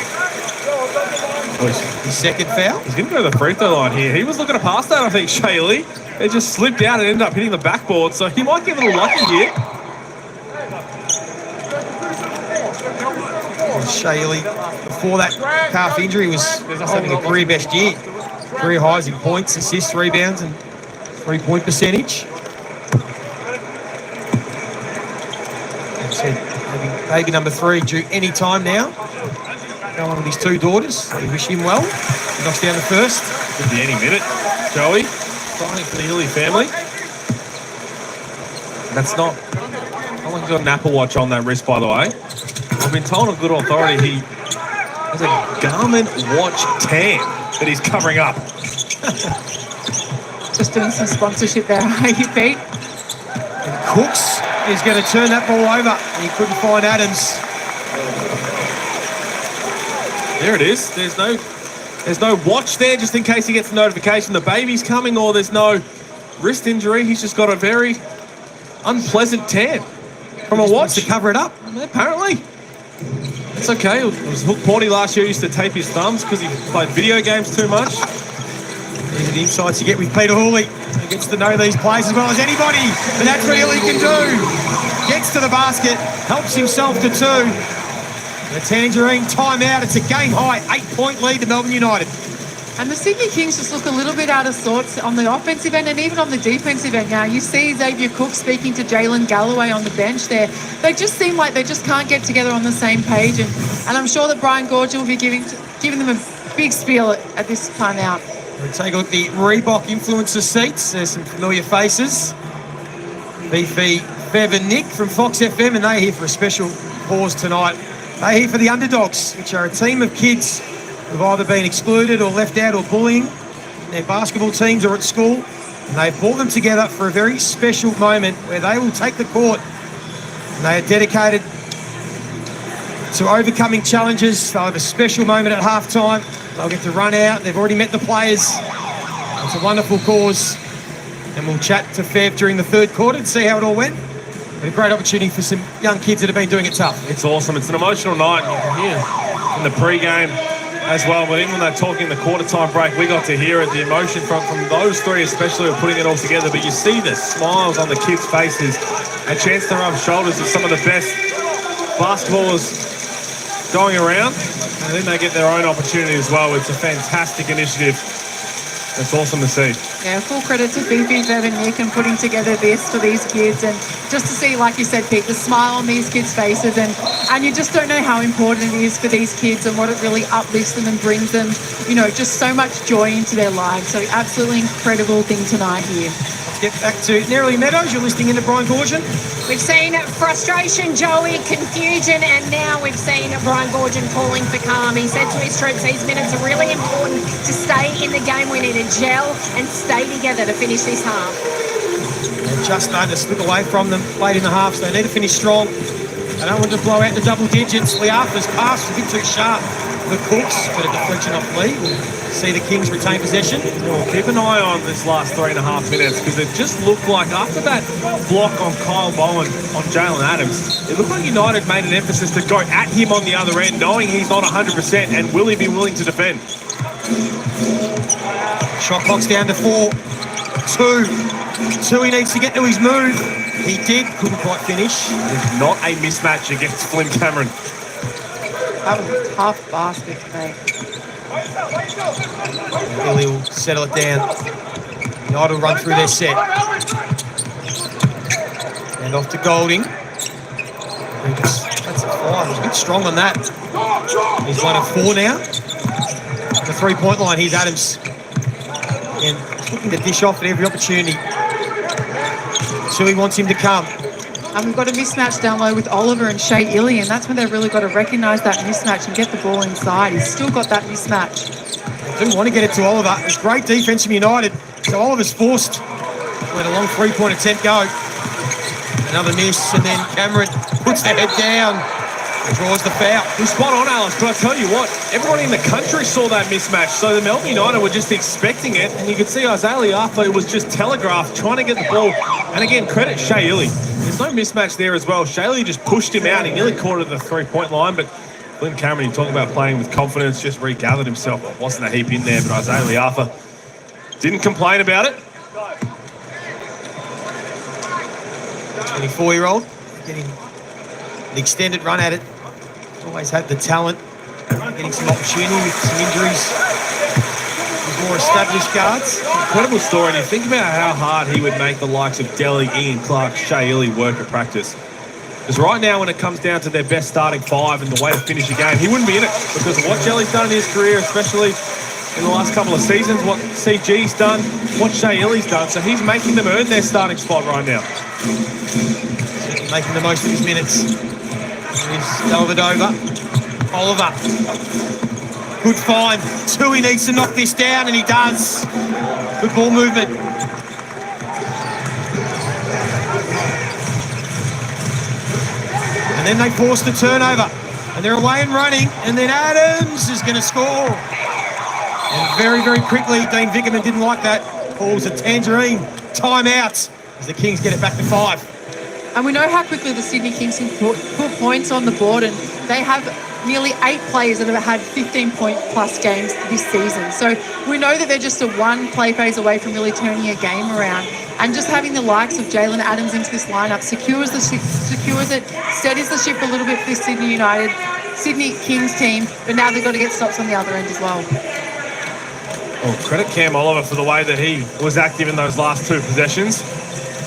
His second foul. He's going to go to the free throw line here. He was looking to pass that, I think, Shaylee. It just slipped out and ended up hitting the backboard, so he might get a little lucky here. Shaylee, before that calf injury, was having a career best year. Career highs in points, assists, rebounds, and 3-point percentage. Said maybe baby number 3 due any time now. One with his 2 daughters. We wish him well. He knocks down the first. Could be any minute. Joey, fighting for the Hilly family. That's not. I like got an Apple Watch on that wrist, by the way. I've been told on good authority he has a Garmin watch tan that he's covering up. Just doing some sponsorship there, Pete. And Cooks is going to turn that ball over. He couldn't find Adams. There it is. There's no watch there just in case he gets a notification the baby's coming, or there's no wrist injury. He's just got a very unpleasant tan from a watch to cover it up. Apparently. It's okay. It was Hook Porty last year used to tape his thumbs because he played video games too much. These are the insights you get with Peter Hawley. He gets to know these players as well as anybody, and that's what he can do. Gets to the basket, helps himself to 2. The Tangerine timeout. It's a game high 8-point lead to Melbourne United. And the Sydney Kings just look a little bit out of sorts on the offensive end and even on the defensive end now. You see Xavier Cook speaking to Jalen Galloway on the bench there. They just seem like they just can't get together on the same page. And I'm sure that Brian Gorgia will be giving them a big spiel at this timeout. We'll take a look at the Reebok influencer seats. There's some familiar faces. Beefy, Fev and Nick from Fox FM, and they're here for a special pause tonight. They're here for the Underdogs, which are a team of kids who've either been excluded or left out or bullying in their basketball teams or at school. And they've brought them together for a very special moment where they will take the court. And they are dedicated to overcoming challenges. They'll have a special moment at halftime. They'll get to run out. They've already met the players. It's a wonderful cause. And we'll chat to Fev during the third quarter to see how it all went. A great opportunity for some young kids that have been doing it tough. It's awesome. It's an emotional night. You can hear in the pre-game as well. But even when they're talking the quarter-time break, we got to hear it. The emotion from those 3 especially are putting it all together. But you see the smiles on the kids' faces. A chance to rub shoulders with some of the best basketballers going around. And then they get their own opportunity as well. It's a fantastic initiative. It's awesome to see. Yeah, full credit to Phoebe, Bev and Nick and putting together this for these kids. And just to see, like you said, Pete, the smile on these kids' faces. And you just don't know how important it is for these kids and what it really uplifts them and brings them, just so much joy into their lives. So absolutely incredible thing tonight here. Get back to Nerily Meadows. You're listening in to Brian Gorgian. We've seen frustration, Joey, confusion, and now we've seen Brian Gorgian calling for calm. He said to his troops these minutes are really important to stay in the game. We need to gel and stay together to finish this half. They've just started to slip away from them late in the half, so they need to finish strong. They don't want to blow out the double digits. Liafa's pass was a bit too sharp for Cooks, but a deflection off Lee. We'll see the Kings retain possession. Well, keep an eye on this last 3.5 minutes because it just looked like after that block on Kyle Bowen on Jalen Adams, it looked like United made an emphasis to go at him on the other end, knowing he's not 100%, and will he be willing to defend? Shot clock's down to 4. 2 he needs to get to his move. He did, couldn't quite finish. It's not a mismatch against Flynn Cameron. That was a tough basket, mate. Billy will settle it down. United will run through their set. And off to Golding. That's a 5. He's a bit strong on that. He's 1 of 4 now. The 3-point line, here's Adams. And looking to dish off at every opportunity. He wants him to come. And we've got a mismatch down low with Oliver and Shea Illy, and that's when they've really got to recognise that mismatch and get the ball inside. He's still got that mismatch. They didn't want to get it to Oliver. It's great defence from United. So Oliver's forced to let a long 3-point attempt go. Another miss, and then Cameron puts the head down. Draws the foul. He's spot on, Alice, but I tell you what, everybody in the country saw that mismatch, so the Melbourne United were just expecting it, and you could see Isaiah Arthur was just telegraphed, trying to get the ball, and again, credit Shea Illy. There's no mismatch there as well. Shea Illy just pushed him out. He nearly caught it at the three-point line, but Glenn Cameron, you talking about playing with confidence, just regathered himself. It wasn't a heap in there, but Isaiah Arthur didn't complain about it. 24-year-old getting an extended run at it. Always had the talent, getting some opportunity with some injuries with more established guards. Incredible story, and you think about how hard he would make the likes of Delhi, Ian Clark, Shea Illy work at practice. Because right now, when it comes down to their best starting five and the way to finish a game, he wouldn't be in it because of what Jelly's done in his career, especially in the last couple of seasons, what CG's done, what Shea Illy's done. So he's making them earn their starting spot right now. Making the most of his minutes. Here's Delvedova. Oliver. Good find. Two, he needs to knock this down, and he does. Good ball movement. And then they force the turnover. And they're away and running, and then Adams is going to score. And very, very quickly, Dean Vickerman didn't like that. Calls a tangerine timeout as the Kings get it back to 5. And we know how quickly the Sydney Kings can put points on the board, and they have nearly 8 players that have had 15-point-plus games this season. So we know that they're just a one play phase away from really turning a game around. And just having the likes of Jalen Adams into this lineup secures it, steadies the ship a little bit for this Sydney Kings team, but now they've got to get stops on the other end as well. Well, credit Cam Oliver for the way that he was active in those last 2 possessions.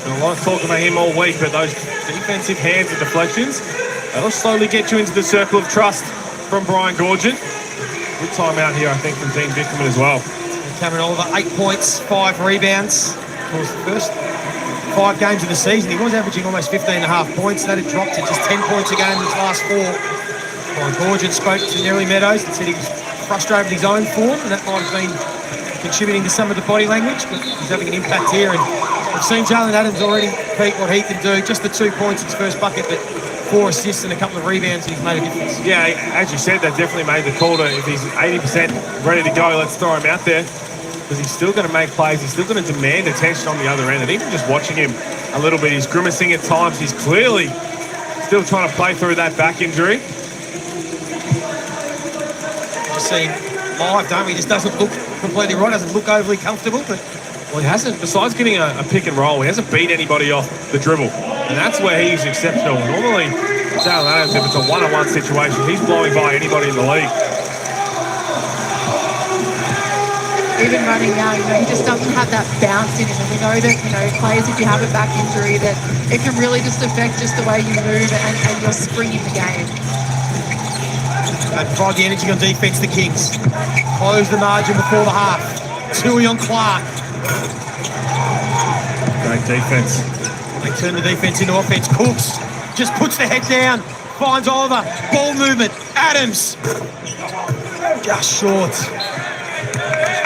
And a lot of talk about him all week, but those defensive hands and deflections, that'll slowly get you into the circle of trust from Brian Goorjian. Good time out here, I think, from Dean Vickerman as well. Cameron Oliver, 8 points, 5 rebounds. Of course, the first 5 games of the season, he was averaging almost 15.5 points. That had dropped to just 10 points a game in his last 4. Brian Goorjian spoke to Nerily Meadows and said he was frustrated with his own form, and that might have been contributing to some of the body language, but he's having an impact here. And we've seen Jalen Adams already peak what he can do. Just the 2 points in his first bucket, but 4 assists and a couple of rebounds, and he's made a difference. Yeah, as you said, that definitely made the call to, if he's 80% ready to go, let's throw him out there. Because he's still going to make plays, he's still going to demand attention on the other end. And even just watching him a little bit, he's grimacing at times. He's clearly still trying to play through that back injury. Just seen live, don't we? He just doesn't look completely right, doesn't look overly comfortable, but well, he hasn't, besides getting a pick and roll, he hasn't beat anybody off the dribble. And that's where he's exceptional. Normally, Jalen Adams, if it's a one-on-one situation, he's blowing by anybody in the league. Even running now, he just doesn't have that bounce in him. And we know that, players, if you have a back injury, that it can really just affect just the way you move and your spring in the game. They provide the energy on defence, the Kings. Close the margin before the half. Tui on Clark. Great defense. They turn the defense into offense. Cooks just puts the head down, finds Oliver. Ball movement. Adams. Just short.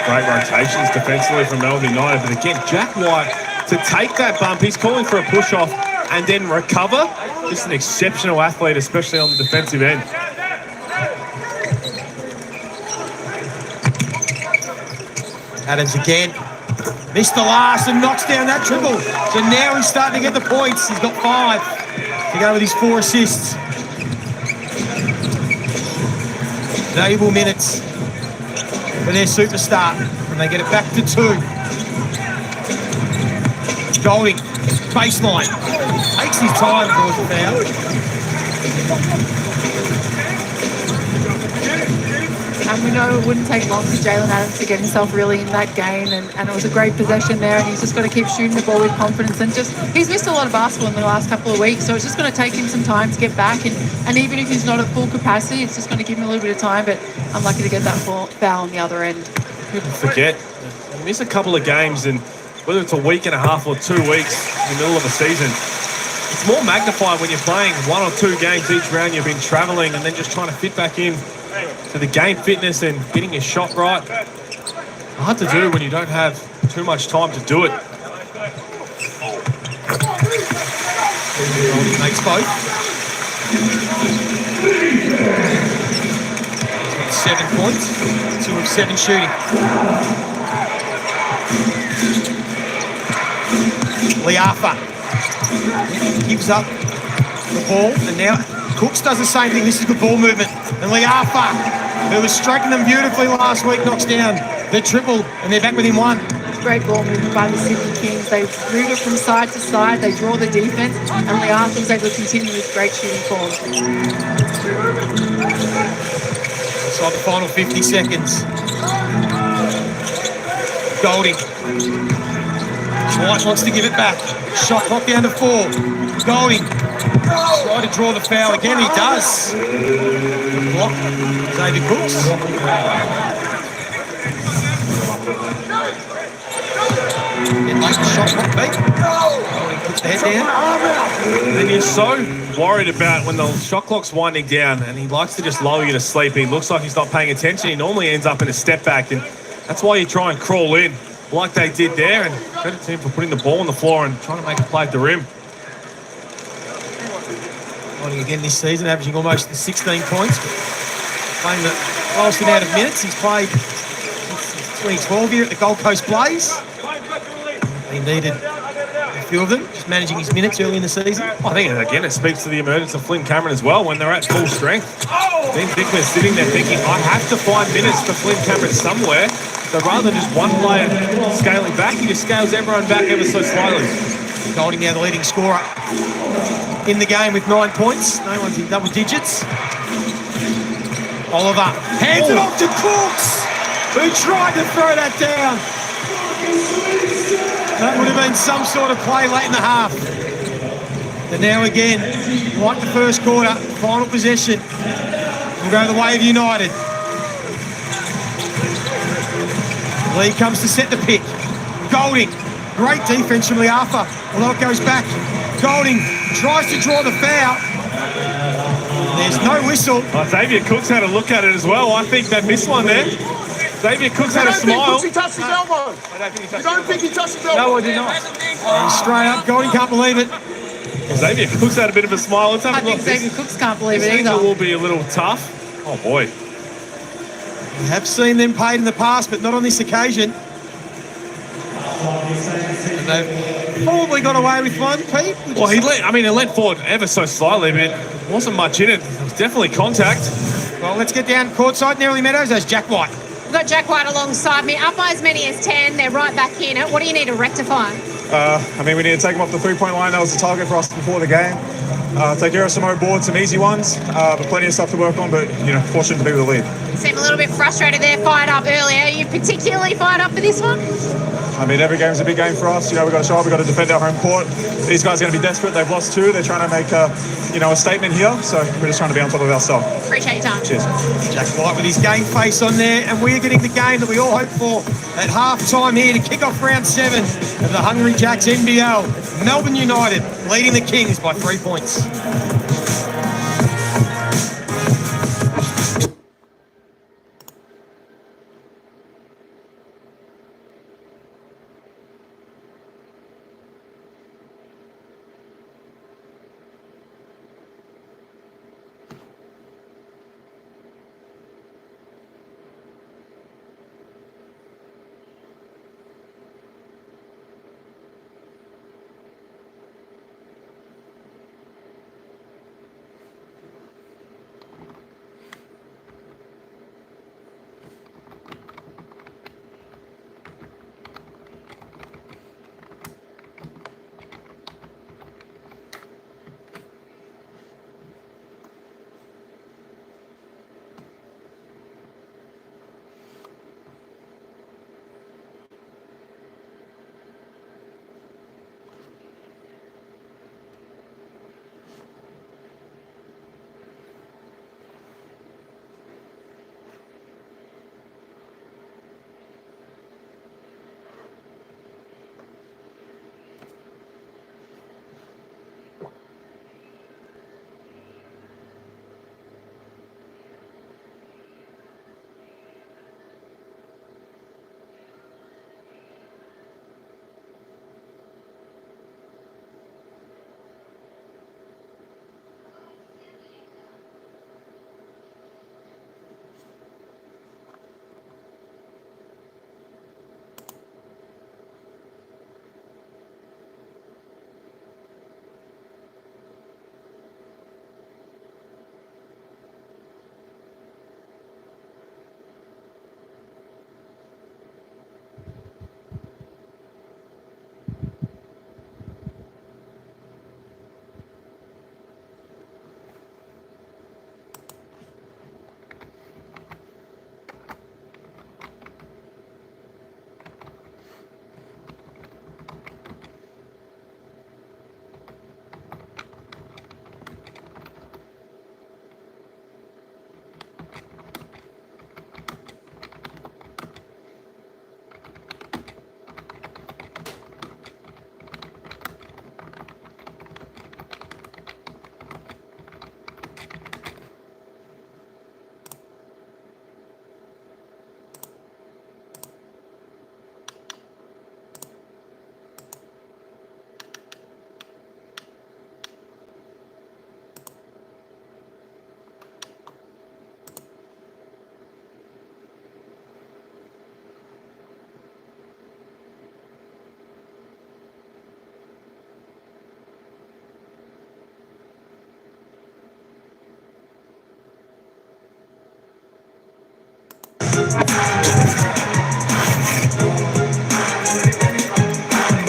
Great rotations defensively from Melbourne United. But again, Jack White, to take that bump, he's calling for a push-off and then recover. Just an exceptional athlete, especially on the defensive end. Adams again. Missed the last and knocks down that triple. So now he's starting to get the points. He's got 5 to go with his 4 assists. Valuable minutes for their superstar. And they get it back to 2. Golding, baseline. Takes his time, draws the foul. And we know it wouldn't take long for Jalen Adams to get himself really in that game, and it was a great possession there, and he's just got to keep shooting the ball with confidence. And he's missed a lot of basketball in the last couple of weeks, so it's just going to take him some time to get back. And even if he's not at full capacity, it's just going to give him a little bit of time, but unlucky to get that foul on the other end. People forget, you miss a couple of games, and whether it's a week and a half or 2 weeks in the middle of a season, it's more magnified when you're playing 1 or 2 games each round. You've been traveling and then just trying to fit back in to the game fitness and getting your shot right. Hard to do when you don't have too much time to do it. Makes both. 7 points, 2 of 7 shooting. Liafa gives up the ball, and now Cooks does the same thing. This is good ball movement. And Liafa, who was striking them beautifully last week, knocks down the triple, and they're back within 1. Great ball movement by the Sydney Kings. They move it from side to side. They draw the defense, and Liafa was able to continue with great shooting form. Inside the final 50 seconds. Golding. White wants to give it back. Shot clock down to 4. Golding. Try to draw the foul again. He does. Block. Xavier Cooks. Get like the shot clock beat. Golding puts the head down. And you're so worried about when the shot clock's winding down, and he likes to just lull you to sleep. He looks like he's not paying attention. He normally ends up in a step back, and that's why you try and crawl in like they did there. And credit to him for putting the ball on the floor and trying to make a play at the rim. Golding again this season, averaging almost 16 points. Playing the lowest amount of minutes he's played since 2012 here at the Gold Coast Blaze. He needed a few of them, just managing his minutes early in the season. I think, again, it speaks to the emergence of Flynn Cameron as well when they're at full strength. Dean Dickman's sitting there thinking, I have to find minutes for Flynn Cameron somewhere. So rather than just one player scaling back, he just scales everyone back ever so slightly. Golding now the leading scorer in the game with 9 points. No one's in double digits. Oliver hands it off to Cooks, who tried to throw that down. That would have been some sort of play late in the half. And now again, like the first quarter, final possession will go the way of United. Lee comes to set the pick. Golding, great defense from Liafa, although it goes back. Golding tries to draw the foul. There's no whistle. Xavier Cooks had a look at it as well. I think they missed one there. Xavier Cooks had a smile. He touched his elbow. You don't think he touched his elbow? No, I did not. And straight up, Golding can't believe it. Xavier Cooks had a bit of a smile. Let's have I a look. think Xavier Cooks can't believe it This either. angle will be a little tough. Oh boy. We have seen them paid in the past, but not on this occasion. And they've probably got away with one, Pete. Well, he leant forward ever so slightly, but it wasn't much in it. It was definitely contact. Well, let's get down courtside in Early Meadows. There's Jack White. We've got Jack White alongside me, up by as many as 10. They're right back in it. What do you need to rectify? We need to take them off the three-point line. That was the target for us before the game. Take care of some more boards, some easy ones, but plenty of stuff to work on. But fortunate to be with the lead. Seem a little bit frustrated there, fired up earlier. Are you particularly fired up for this one? Every game's a big game for us. We've got to show up. We've got to defend our home court. These guys are going to be desperate. They've lost 2. They're trying to make a statement here. So we're just trying to be on top of our stuff. Appreciate your time. Cheers. Jack White with his game face on there, and we're getting the game that we all hope for at half-time here to kick off round 7 of the Hungry Jacks NBL. Melbourne United leading the Kings by 3 points.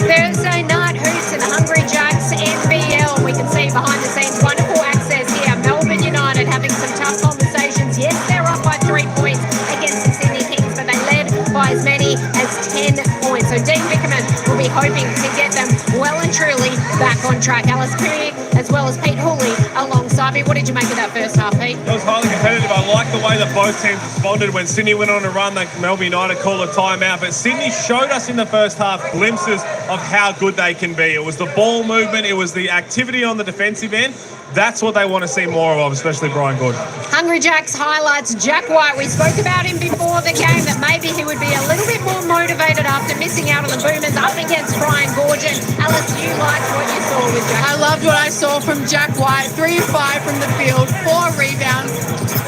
Thursday night hoops in Hungry Jack's NBL. We can see behind the scenes wonderful access here. Melbourne United having some tough conversations. Yes, they're up by 3 points against the Sydney Kings, but they led by as many as 10 points. So Dean Vickerman will be hoping to get them well and truly back on track. Alice Koenig as well as Pete Hooley alongside me. What did you make of that first half, Pete? It was highly competitive. I like the way that both teams responded when Sydney went on a run. Like Melbourne United called a timeout, but Sydney showed us in the first half glimpses of how good they can be. It was the ball movement, it was the activity on the defensive end. That's what they want to see more of, especially Brian Gordon. Hungry Jack's highlights. Jack White, we spoke about him before the game, that maybe he would be a little bit more motivated after missing out on the Boomers up against Brian Gordon. Alice, you liked what you saw with Jack? I loved what I saw from Jack White. 3 of 5 from the field, 4 rebounds,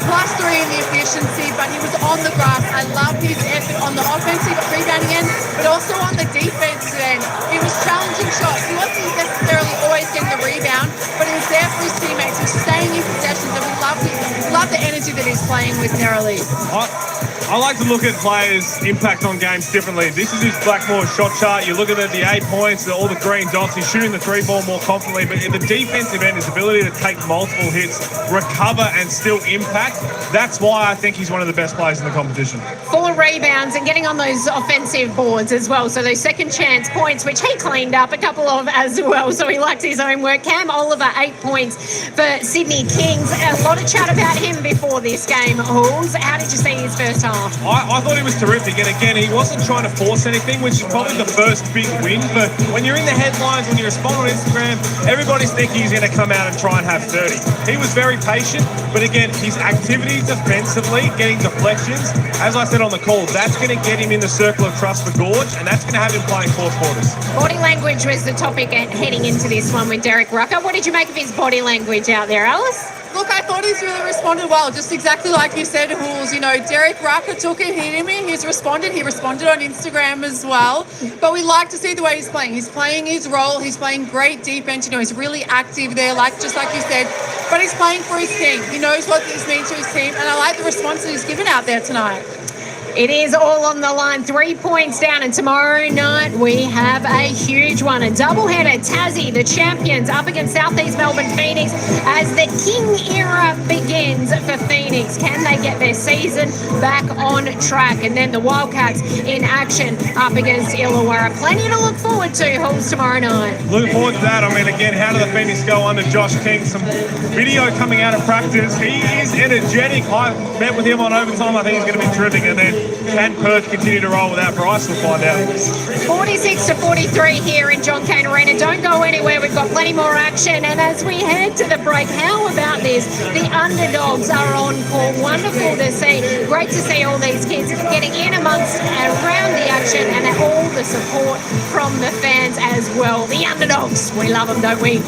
+3 in the efficiency, but he was on the grass. I loved his effort on the offensive rebounding end, but also on the defensive end. He was challenging shots. He wasn't necessarily always getting the rebound, but he was there for his teammates. He was staying in possessions, and we love the energy that he's playing with Neroli. I like to look at players' impact on games differently. This is his Blackmore shot chart. You look at the 8 points, all the green dots. He's shooting the 3-ball more confidently, but in the defensive end, his ability to take multiple hits, recover, and still impact, that's why I think he's one of the best players in the competition. 4 rebounds and getting on those offensive boards as well. So those second chance points, which he cleaned up a couple of as well. So he liked his own work. Cam Oliver, 8 points for Sydney Kings. A lot of chat about him before this game, Halls. How did you see his first half? I thought he was terrific, and again, he wasn't trying to force anything, which is probably the first big win. But when you're in the headlines, when you respond on Instagram, everybody's thinking he's going to come out and try and have 30. He was very patient, but again, his activity defensively, getting deflections, as I said on the call, that's going to get him in the circle of trust for Gorge, and that's going to have him playing fourth quarters. Body language was the topic heading into this one with Derek Rucker. What did you make of his body language out there, Alice? Look, I thought he's really responded well, just exactly like you said, Hools. You know, Derek Rucker took it, hit him, he's responded. He responded on Instagram as well. But we like to see the way he's playing. He's playing his role. He's playing great defense. You know, he's really active there, just like you said. But he's playing for his team. He knows what this means to his team. And I like the response that he's given out there tonight. It is all on the line. 3 points down, and tomorrow night we have a huge one. A doubleheader. Tassie, the champions, up against Southeast Melbourne Phoenix as the King era begins for Phoenix. Can they get their season back on track? And then the Wildcats in action up against Illawarra. Plenty to look forward to, Halls, tomorrow night. Looking forward to that. I mean, again, how do the Phoenix go under Josh King? Some video coming out of practice. He is energetic. I met with him on overtime. I think he's going to be terrific. And then can Perth continue to roll without Bryce? We'll find out. 46-43 here in John Cain Arena. Don't go anywhere. We've got plenty more action. And as we head to the break, how about this? The underdogs are on call. Wonderful to see. Great to see all these kids getting in amongst and around the action and all the support from the fans as well. The underdogs. We love them, don't we?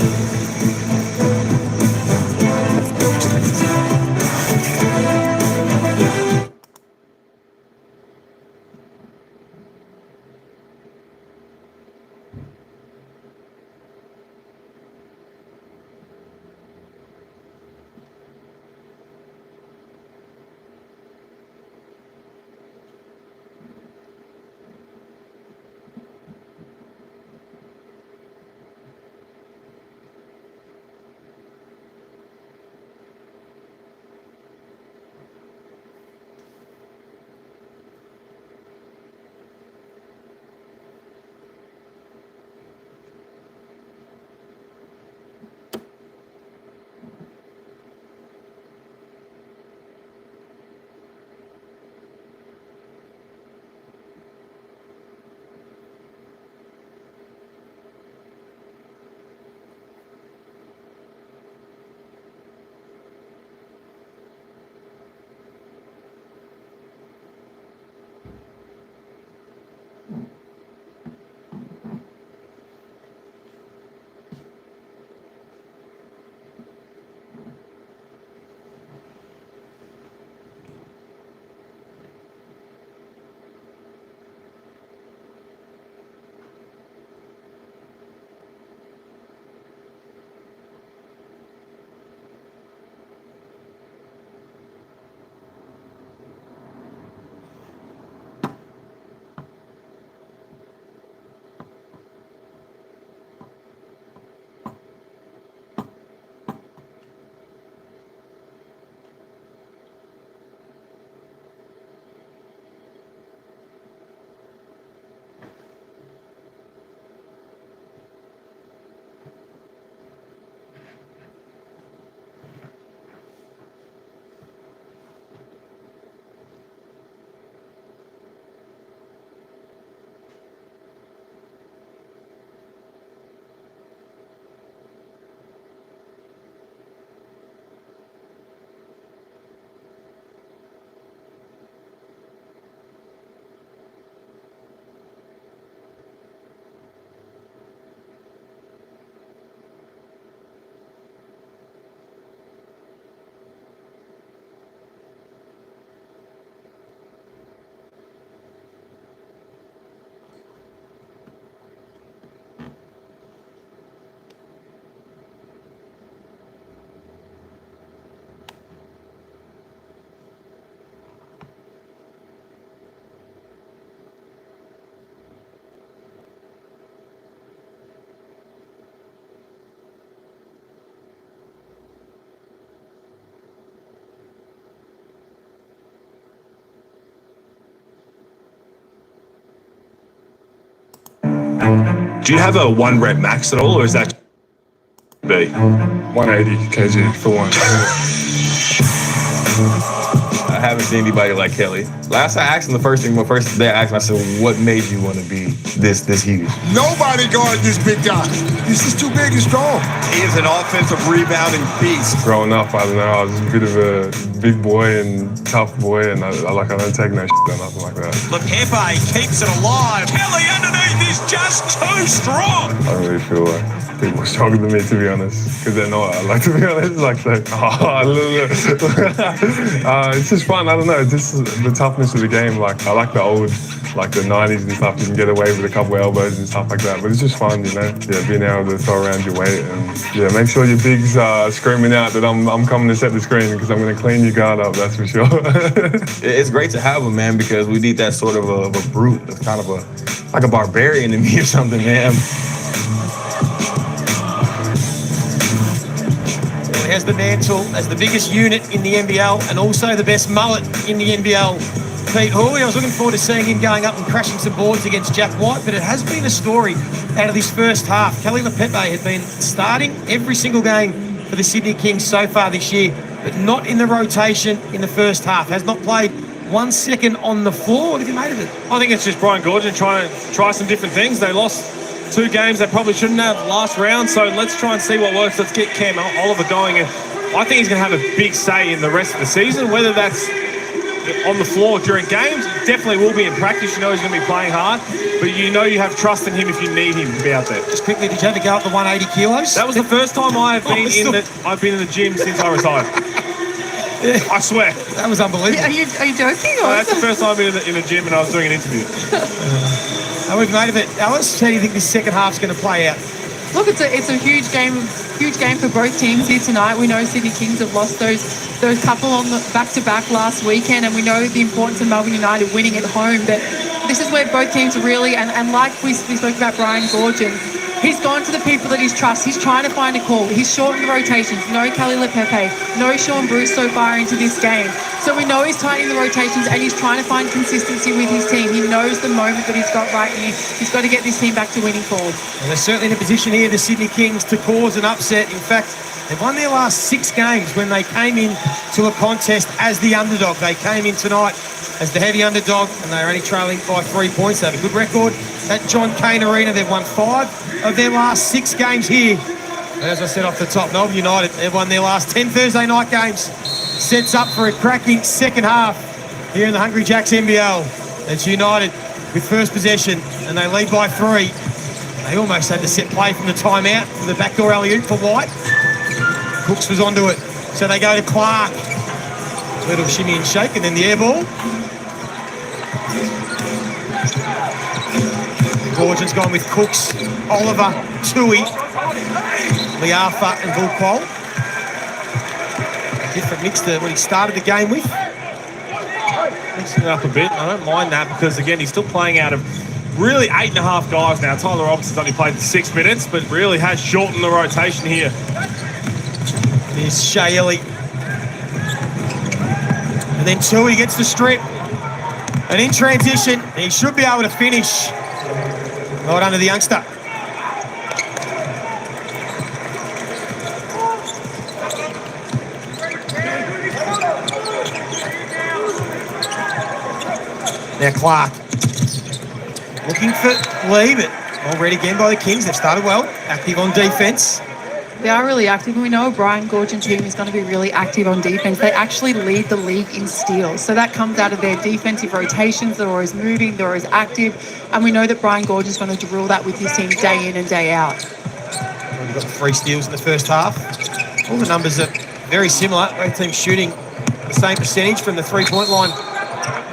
Do you have a 1 rep max at all, or is that B? 180 kg for one. I haven't seen anybody like Kelly. Last I asked him, the first day I asked him, I said, what made you want to be this huge? Nobody guard this big guy. He's just too big and strong. He is an offensive rebounding beast. Growing up, I don't know, I was a bit of a big boy and tough boy, and I don't take no shit or nothing like that. Lepepe keeps it alive. Kelly underneath is just too strong. I don't really feel like people are stronger than me, to be honest, because they're not. I like to be honest, it's just fun. I don't know. This is the toughness of the game. Like I like the old, like the 90s and stuff. You can get away with a couple of elbows and stuff like that. But it's just fun, you know. Yeah, being able to throw around your weight and make sure your bigs are screaming out that I'm coming to set the screen because I'm going to clean your guard up. That's for sure. It's great to have him, man, because we need that sort of a brute, kind of like a barbarian in me or something, man. He has the mantle as the biggest unit in the NBL and also the best mullet in the NBL. Pete Hooley, I was looking forward to seeing him going up and crashing some boards against Jack White, but it has been a story out of this first half. Kelly Lepepe has been starting every single game for the Sydney Kings so far this year, but not in the rotation in the first half. Has not played 1 second on the floor. What have you made of it? I think it's just Brian Goorjian trying to try some different things. They lost 2 games they probably shouldn't have last round, so let's try and see what works. Let's get Cam Oliver going, and I think he's going to have a big say in the rest of the season, whether that's on the floor during games. It definitely will be in practice. You know he's going to be playing hard, but you know you have trust in him if you need him to be out there. Just quickly, did you ever go up to 180 kilos? That was the first time I've been I've been in the gym since I retired. I swear. That was unbelievable. Are you joking? That's the first time I've been in the gym and I was doing an interview. How we've made of it. Alice, how do you think this second half's going to play out? Look, it's a huge game for both teams here tonight. We know Sydney Kings have lost those couple on the back-to-back last weekend, and we know the importance of Melbourne United winning at home. But this is where both teams are really, and like we spoke about Brian Goorjian, he's gone to the people that he trusts. He's trying to find a call. He's shortened the rotations. No Kelly Lepepe, no Sean Bruce so far into this game. So we know he's tightening the rotations and he's trying to find consistency with his team. He knows the moment that he's got right here. He's got to get this team back to winning forward. Well, they're certainly in a position here, the Sydney Kings, to cause an upset. In fact, they've won their last 6 games when they came in to a contest as the underdog. They came in tonight as the heavy underdog, and they're only trailing by 3 points. They have a good record at John Cain Arena. They've won 5 of their last 6 games here. As I said off the top, Melbourne United, they've won their last 10 Thursday night games. Sets up for a cracking second half here in the Hungry Jacks NBL. It's United with first possession, and they lead by 3. They almost had to set play from the timeout for the backdoor alley-oop for White. Cooks was onto it, so they go to Clark. Little shimmy and shake, and then the air ball. Goorjian's gone with Cooks, Oliver, Tui, Liafa and Vulquol. Different mix to what he started the game with. Mixing it up a bit. I don't mind that because, again, he's still playing out of really 8.5 guys now. Tyler Robinson's only played 6 minutes, but really has shortened the rotation here. Here's Shaeli. And then Tui gets the strip. And in transition, he should be able to finish. Right under the youngster. Now Clark looking for Lee, but already again by the Kings. They've started well, active on defence. They are really active, and we know Brian Goorjian's team is going to be really active on defence. They actually lead the league in steals, so that comes out of their defensive rotations. They're always moving, they're always active, and we know that Brian Goorjian's going to drill that with his team day in and day out. We've got 3 steals in the first half. All the numbers are very similar. Both teams shooting the same percentage from the 3-point line.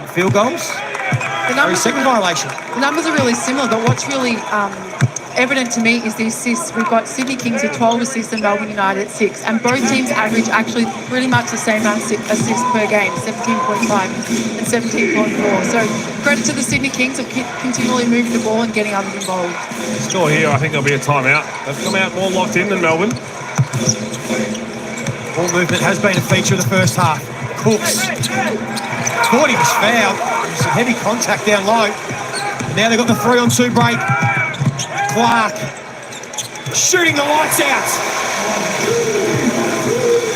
Field goals. Second violation. The numbers are really similar, but what's really evident to me is the assists. We've got Sydney Kings with 12 assists and Melbourne United at 6, and both teams average actually pretty much the same amount of assists per game, 17.5 and 17.4. So credit to the Sydney Kings of continually moving the ball and getting others involved. Score here, I think there'll be a timeout. They've come out more locked in than Melbourne. Ball movement has been a feature of the first half. Cooks thought he was fouled. Some heavy contact down low. And now they've got the 3-on-2 break. Clark shooting the lights out.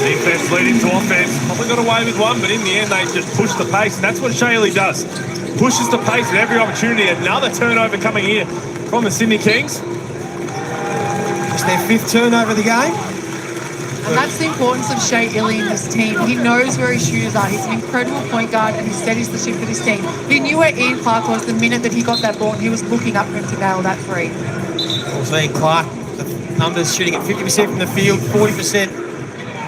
Defense leading to offense. Probably got away with one, but in the end, they just push the pace, and that's what Shaylee does. Pushes the pace at every opportunity. Another turnover coming here from the Sydney Kings. It's their 5th turnover of the game. And that's the importance of Shea Illy in this team. He knows where his shooters are. He's an incredible point guard, and he steadies the ship for this team. He knew where Ian Clark was the minute that he got that ball, and he was looking up for him to nail that three. Also, Ian Clark, the numbers shooting at 50% from the field, 40%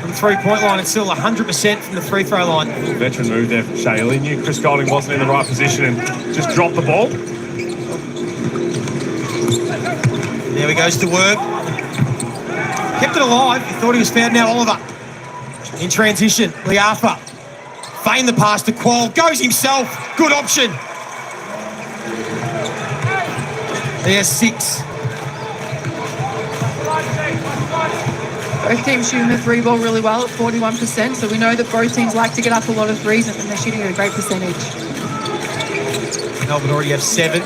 from the three-point line, and still 100% from the free throw line. Veteran move there from Shea Illy. Knew Chris Golding wasn't in the right position and just dropped the ball. There he goes to work. Kept it alive. He thought he was found. Now Oliver in transition. Liafa feigned the pass to Qual. Goes himself. Good option. There's 6. Both teams shooting the three ball really well at 41%, so we know that both teams like to get up a lot of threes, and they're shooting at a great percentage. Melbourne already have 7.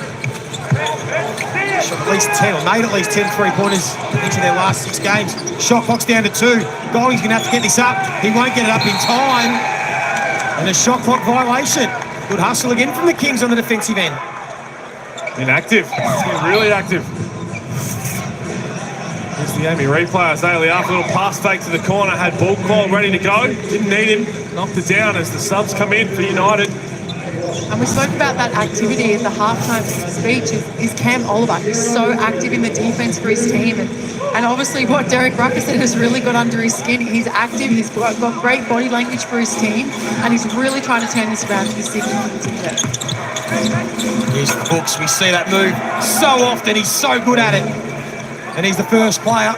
Shot at least 10, or made at least 10 three-pointers each of their last 6 games. Shot clock's down to 2. Golding's going to have to get this up. He won't get it up in time. And a shot clock violation. Good hustle again from the Kings on the defensive end. Inactive. He's really active. Here's the Amy replay. Azalea after a little pass fake to the corner. Had ball call ready to go. Didn't need him. Knocked it down as the subs come in for United. And we spoke about that activity at the halftime speech is Cam Oliver. He's so active in the defense for his team. And obviously what Derek Rucker said has really got under his skin. He's active, he's got great body language for his team, and he's really trying to turn this around for his Sydney Kings team. Here's the Books. We see that move so often. He's so good at it. And he's the first player,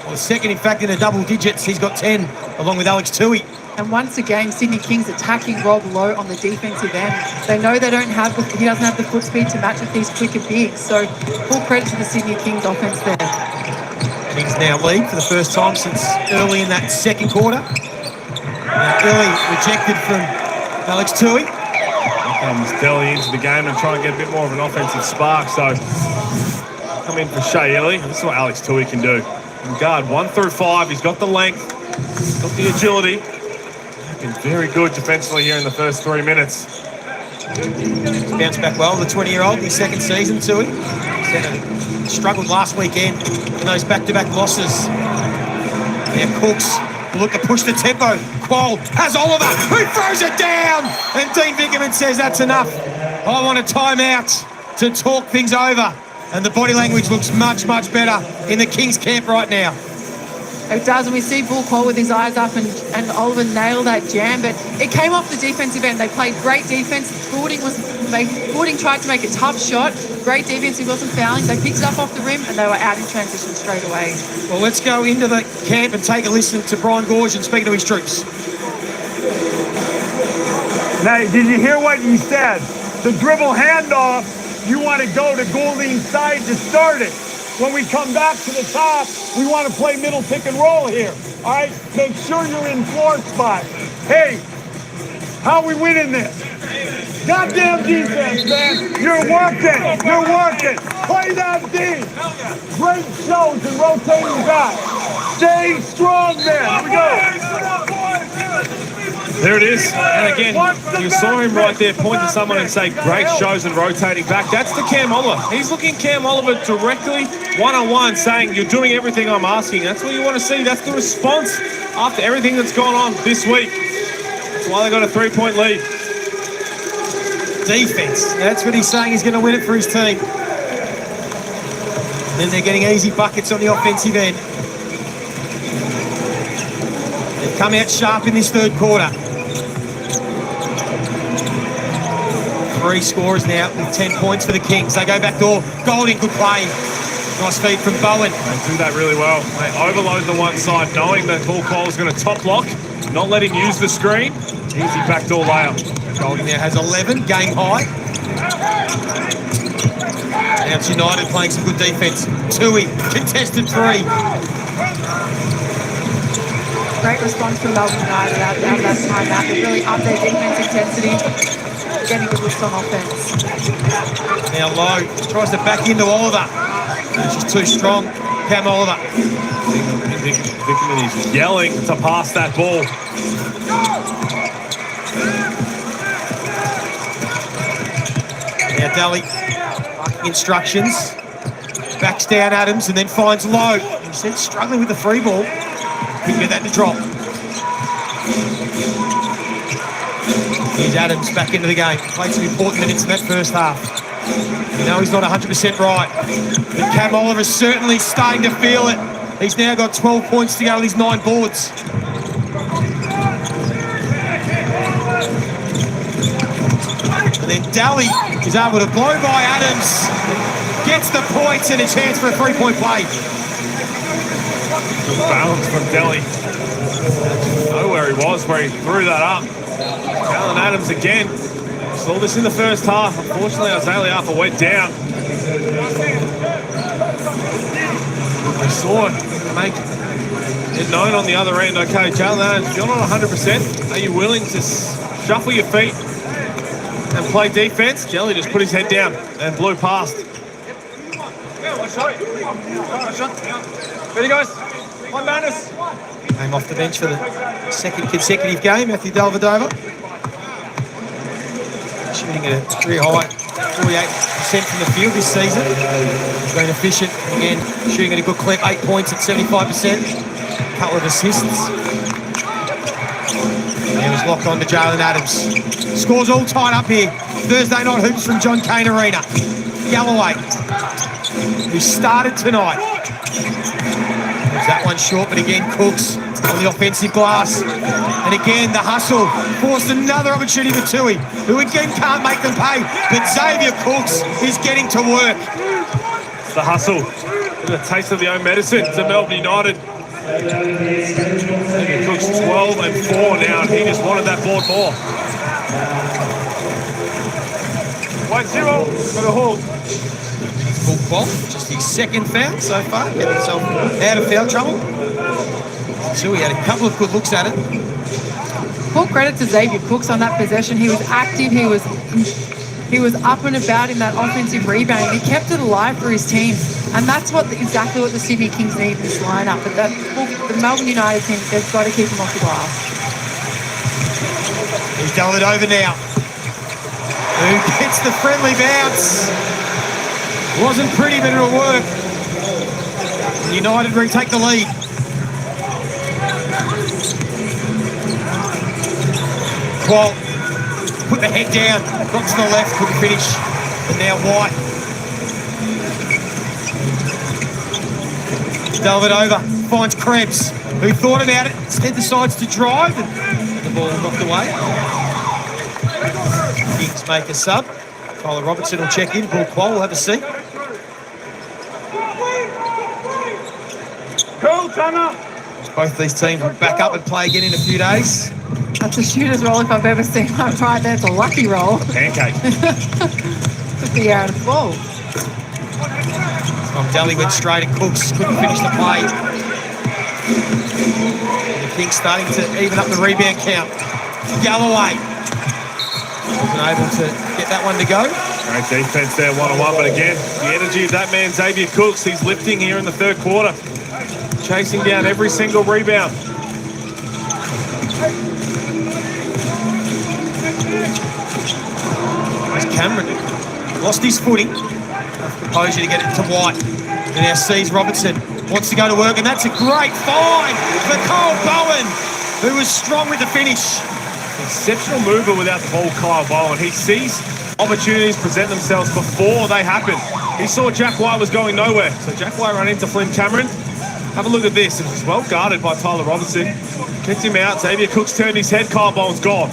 or the second, in fact, in the double digits. He's got 10, along with Alex Tui. And once again, Sydney Kings attacking Rob Lowe on the defensive end. They know he doesn't have the foot speed to match with these quicker bigs. So full credit to the Sydney Kings offense there. Kings now lead for the first time since early in that second quarter. Now Illy rejected from Alex Tui. Here comes Delhi into the game and try and get a bit more of an offensive spark. So come in for Shea Illy. This is what Alex Tui can do. In guard 1 through 5, he's got the length, got the agility. Been very good defensively here in the first 3 minutes. He's bounced back well, the 20-year-old, his second season to him. Struggled last weekend in those back-to-back losses. Now Cooks will look to push the tempo. Qual has Oliver, who throws it down! And Dean Vickerman says that's enough. I want a timeout to talk things over. And the body language looks much, much better in the Kings camp right now. It does, and we see Bull Cole with his eyes up, and Oliver nailed that jam, but it came off the defensive end. They played great defense. Goulding tried to make a tough shot. Great defense, he wasn't fouling. They picked it up off the rim, and they were out in transition straight away. Well, let's go into the camp and take a listen to Brian Goorjian speaking to his troops. Now, did you hear what he said? The dribble handoff, you want to go to Goulding's side to start it. When we come back to the top, we want to play middle pick and roll here. All right? Make sure you're in floor spot. Hey, how are we winning this? Goddamn defense, man. You're working. You're working. Play that D. Great shows and rotating back. Stay strong there. Here we go. There it is. And again, you saw him right there point to someone and say, great shows and rotating back. That's the Cam Oliver. He's looking Cam Oliver directly one-on-one saying, you're doing everything I'm asking. That's what you want to see. That's the response after everything that's gone on this week. That's why they got a 3-point lead. Defense. That's what he's saying. He's going to win it for his team. Then they're getting easy buckets on the offensive end. They've come out sharp in this third quarter. 3 scorers now with 10 points for the Kings. They go back door. Golding, good play. Nice feed from Bowen. They do that really well. They overload the one side, knowing that Bull Cole's going to top lock, not let him use the screen. Easy backdoor layup. Golding now has 11, game high. Now it's United playing some good defense. Tui, contested 3. Great response from Melbourne United out that timeout. They really upped their defense intensity, getting good looks on offense. Now Lowe tries to back into Oliver. She's too strong. Cam Oliver. Vickerman is yelling to pass that ball. Now Daly, marking instructions. Backs down Adams and then finds Lowe. Instead struggling with the free ball. Couldn't get that to drop. Here's Adams back into the game. Played some important minutes in that first half. You know he's not 100% right. But Cam Oliver's certainly starting to feel it. He's now got 12 points to go with his 9 boards. And then Daly is able to blow by Adams. Gets the points and a chance for a 3-point play. Good balance from Daly. Know where he was, where he threw that up. Alan Adams again. Saw this in the first half. Unfortunately, Azalea Arthur went down. We saw it make it known on the other end. Okay, Jalen Adams, if you're not 100%, are you willing to shuffle your feet and play defense? Jelly just put his head down and blew past. Ready, guys? 1 minus. Came off the bench for the second consecutive game, Matthew Delvedova. Shooting at a very high 48% from the field this season. He's been efficient. Again, shooting at a good clip, 8 points at 75%. A couple of assists. And he was locked on to Jalen Adams. Scores all tied up here. Thursday night hoops from John Cain Arena. Galloway, who started tonight. There's that one short, but again, Cooks on the offensive glass. And again, the hustle forced another opportunity for Tui, who again can't make them pay. But Xavier Cooks is getting to work. It's the hustle. A taste of the own medicine to Melbourne United. Xavier Cooks 12 and 4 now, and he just wanted that board more. 1-0 for the Hawks. Full ball, just his second foul so far, getting himself out of foul trouble. So he had a couple of good looks at it. Full credit to Xavier Cooks on that possession. He was active, he was up and about in that offensive rebound. He kept it alive for his team. And that's exactly what the Sydney Kings need in this lineup. But the Melbourne United team, they've got to keep him off the glass. He's done it over now. Who gets the friendly bounce? Wasn't pretty, but it'll work. United retake the lead. Qual put the head down, got to the left, couldn't finish. And now White. Delvedova finds Krebs, who thought about it, instead decides to drive, and the ball knocked away. Kings make a sub. Tyler Robertson will check in. Paul Qual will have a seat. Cool, Tanner. Both these teams will back up and play again in a few days. That's a shooter's roll if I've ever seen one. Right, that's a lucky roll. Pancake. Took the air out of the ball. Daly went straight at Cooks, couldn't finish the play. The Kings starting to even up the rebound count. Galloway wasn't able to get that one to go. Great defense there, 1-on-1, but again, the energy of that man, Xavier Cooks, he's lifting here in the third quarter. Chasing down every single rebound. There's Cameron. Lost his footing. Composure to get it to White. And now sees Robertson. Wants to go to work, and that's a great find for Kyle Bowen, who was strong with the finish. Exceptional mover without the ball, Kyle Bowen. He sees opportunities present themselves before they happen. He saw Jack White was going nowhere. So Jack White ran into Flynn Cameron. Have a look at this. It was well guarded by Tyler Robertson. Kicked him out. Xavier Cooks turned his head. Kyle Bowen's gone.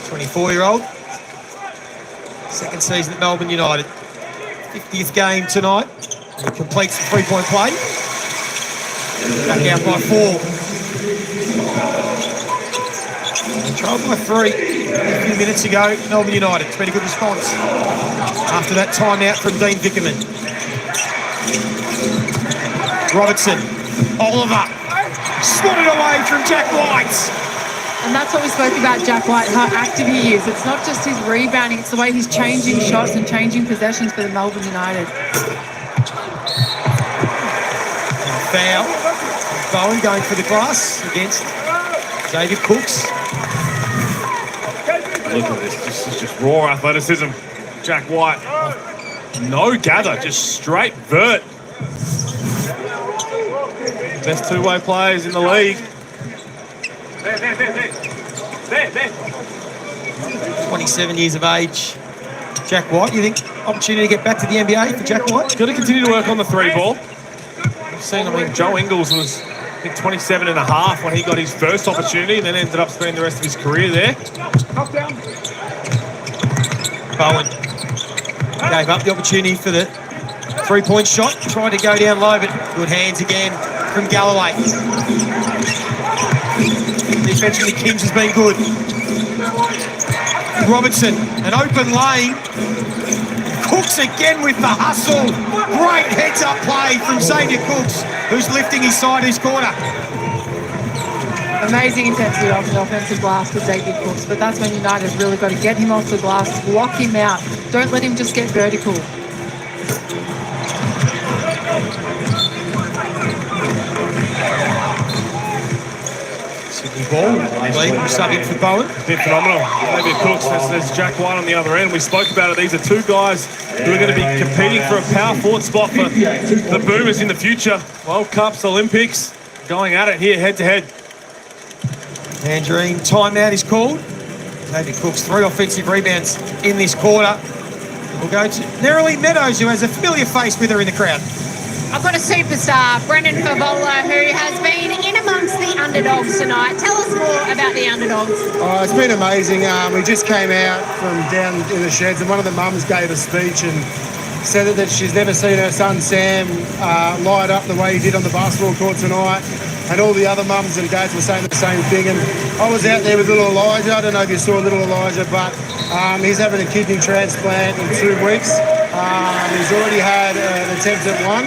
24-year-old. Second season at Melbourne United. 50th game tonight. He completes the three-point play. Back out by 4. Trailed by 3 a few minutes ago. Melbourne United. It's been a good response after that timeout from Dean Vickerman. Robertson. Oliver. Swatted away from Jack White. And that's what we spoke about, Jack White, how active he is. It's not just his rebounding, it's the way he's changing shots and changing possessions for the Melbourne United. Foul. Bowen going for the glass against David Cooks. Look at this, this is just raw athleticism. Jack White, no gather, just straight vert. Best two-way players in the league. 27 years of age. Jack White, you think opportunity to get back to the NBA for Jack White? Got to continue to work on the three ball. We've seen, I mean, Joe Ingles was, I think, 27 and a half when he got his first opportunity and then ended up spending the rest of his career there. Bowen gave up the opportunity for the three-point shot. Tried to go down low, but good hands again from Galloway. Defensively, Kings has been good. Robertson, an open lane. Cooks again with the hustle. Great heads-up play from Xavier Cooks, who's lifting his side of his corner. Amazing intensity off the offensive glass for Xavier Cooks, but that's when United's really got to get him off the glass, lock him out. Don't let him just get vertical. Sydney Ball, subbing for Bowen. Been phenomenal. Maybe Cooks, there's Jack White on the other end. We spoke about it. These are two guys who are going to be competing for a power forward spot for the Boomers in the future. World Cups, Olympics, going at it here head to head. Tangerine timeout is called. David Cooks 3 offensive rebounds in this quarter. We'll go to Nerily Meadows, who has a familiar face with her in the crowd. I've got a superstar, Brendan Favola, who has been in amongst the underdogs tonight. Tell us more about the underdogs. Oh, it's been amazing. We just came out from down in the sheds, and one of the mums gave a speech and said that she's never seen her son Sam light up the way he did on the basketball court tonight. And all the other mums and dads were saying the same thing. And I was out there with little Elijah. I don't know if you saw little Elijah, but he's having a kidney transplant in 2 weeks. He's already had an attempt at one,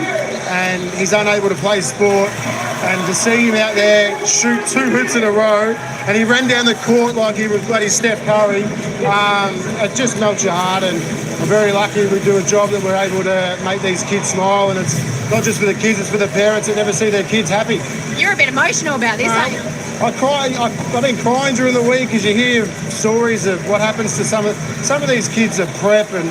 and he's unable to play sport. And to see him out there shoot 2 hits in a row, and he ran down the court like he was bloody Steph Curry, it just melts your heart. And I'm very lucky we do a job that we're able to make these kids smile, and it's not just for the kids, it's for the parents that never see their kids happy. You're a bit emotional about this, aren't you? I cry. I've been crying during the week because you hear stories of what happens to some of these kids at prep and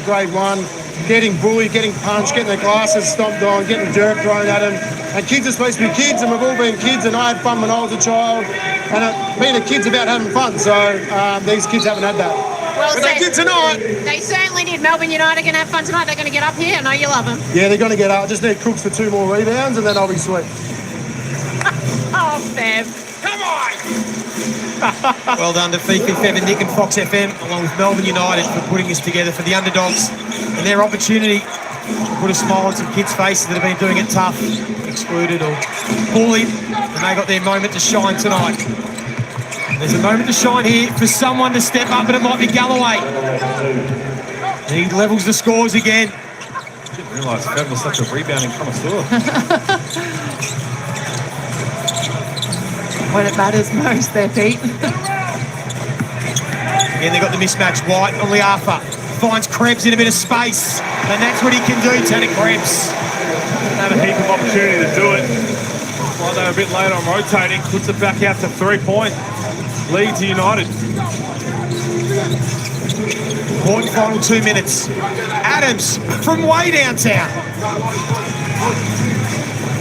grade 1, getting bullied, getting punched, getting their glasses stomped on, getting dirt thrown at them. And kids are supposed to be kids, and we've all been kids, and I had fun when I was a child. And being a kid's about having fun, so these kids haven't had that. Well but they did tonight. They certainly did. Melbourne United are going to have fun tonight. They're going to get up here. I know you love them. Yeah, they're going to get up. I just need Cooks for 2 more rebounds, and then I'll be sweet. Oh, Fab. Come on! Well done to Fifi, Fev and Nick and Fox FM, along with Melbourne United, for putting this together for the underdogs and their opportunity to put a smile on some kids' faces that have been doing it tough, excluded or bullied, and they got their moment to shine tonight. There's a moment to shine here for someone to step up, and it might be Galloway. He levels the scores again. Didn't realise Fev was such a rebounding connoisseur. When it matters most, they're Pete. Again, they've got the mismatch. White on Liafa finds Krebs in a bit of space, and that's what he can do, Tanner Krebs. Had a heap of opportunity to do it. While they were a bit late on rotating, puts it back out to 3-point. Lead to United. Important final 2 minutes. Adams from way downtown.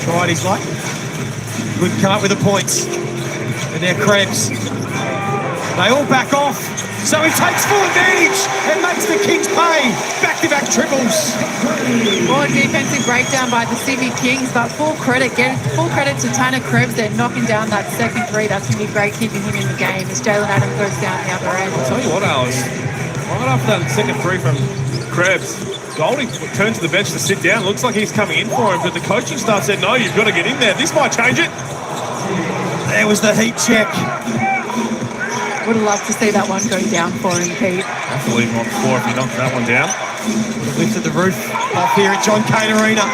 Tried his luck. Couldn't come up with the points. And now Krebs. They all back off. So he takes full advantage and makes the Kings pay. Back-to-back triples. Well, a defensive breakdown by the Sydney Kings, but full credit to Tanner Krebs. They're knocking down that second three. That's going to be great, keeping him in the game as Jalen Adams goes down the other end. I'll tell you what, Alice. Right after that second three from Krebs, Goldie turned to the bench to sit down. Looks like he's coming in for him, but the coaching staff said, no, you've got to get in there. This might change it. There was the heat check. Would have loved to see that one go down for him, Pete. I have to leave him on the floor if he knocks that one down. Would have lifted the roof off here at John Cain Arena.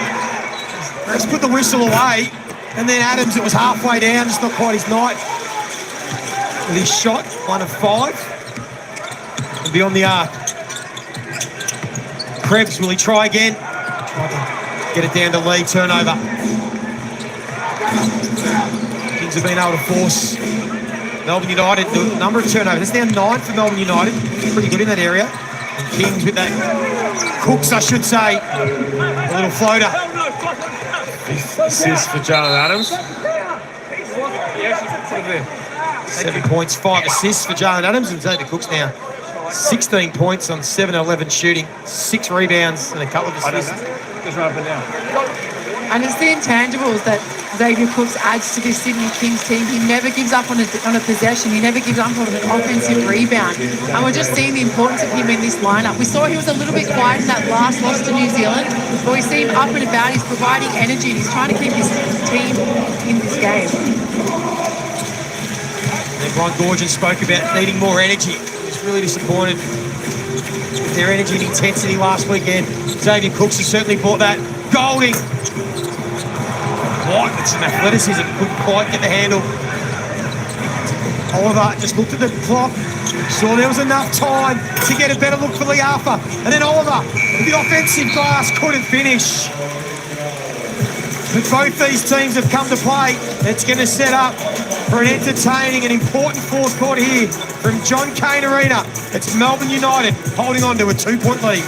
Let's put the whistle away. And then Adams, it was halfway down, just not quite his night. with his shot, 1 of 5. And beyond the arc. Krebs, will he try again? Try to get it down to Lee, turnover. Kings have been able to force Melbourne United, the number of turnovers. It's now 9 for Melbourne United. Pretty good in that area. And Kings with that, Cooks, I should say. A little floater. Assist for Jalen Adams. 7 points, 5 assists for Jalen Adams. And Xavier Cooks now 16 points on 7 of 11 shooting, 6 rebounds and a couple of assists. Just run up and down. And it's the intangibles that Xavier Cooks adds to this Sydney Kings team. He never gives up on a possession. He never gives up on an offensive rebound. And we're just seeing the importance of him in this lineup. We saw he was a little bit quiet in that last loss to New Zealand, but we see him up and about. He's providing energy and he's trying to keep his team in this game. And Brian Gorgon spoke about needing more energy. He's really disappointed with their energy and intensity last weekend. Xavier Cooks has certainly brought that. Golding. White with some athleticism, couldn't quite get the handle. Oliver just looked at the clock, saw there was enough time to get a better look for Liafa. And then Oliver, with the offensive glass, couldn't finish. But both these teams have come to play. It's going to set up for an entertaining and important fourth quarter here from John Cain Arena. It's Melbourne United holding on to a 2-point lead.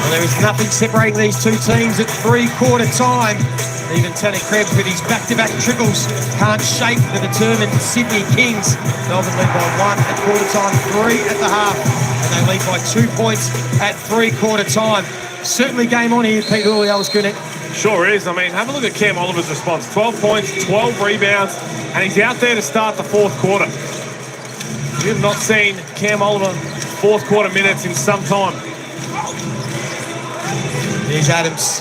Well, there is nothing separating these two teams at three-quarter time. Even Tanner Krebs with his back-to-back triples can't shake the determined Sydney Kings. Melbourne lead by 1 at quarter time, 3 at the half, and they lead by 2 points at three-quarter time. Certainly game on here, Pete Hooley, Alice. Sure is. I mean, have a look at Cam Oliver's response. 12 points, 12 rebounds, and he's out there to start the fourth quarter. We have not seen Cam Oliver fourth quarter minutes in some time. There's Adams.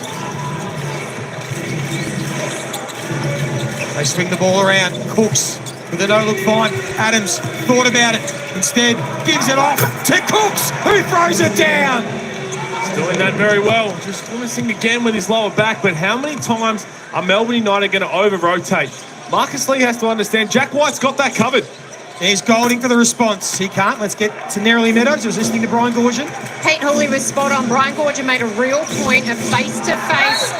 They swing the ball around. Cooks with a no-look find. Adams thought about it. Instead, gives it off to Cooks, who throws it down. Doing that very well. Just missing again with his lower back. But how many times are Melbourne United going to over-rotate? Marcus Lee has to understand Jack White's got that covered. There's Golding for the response. He can't. Let's get to Nerily Meadows. I was listening to Brian Gorgon. Pete Hooley was spot on. Brian Gorgon made a real point of face-to-face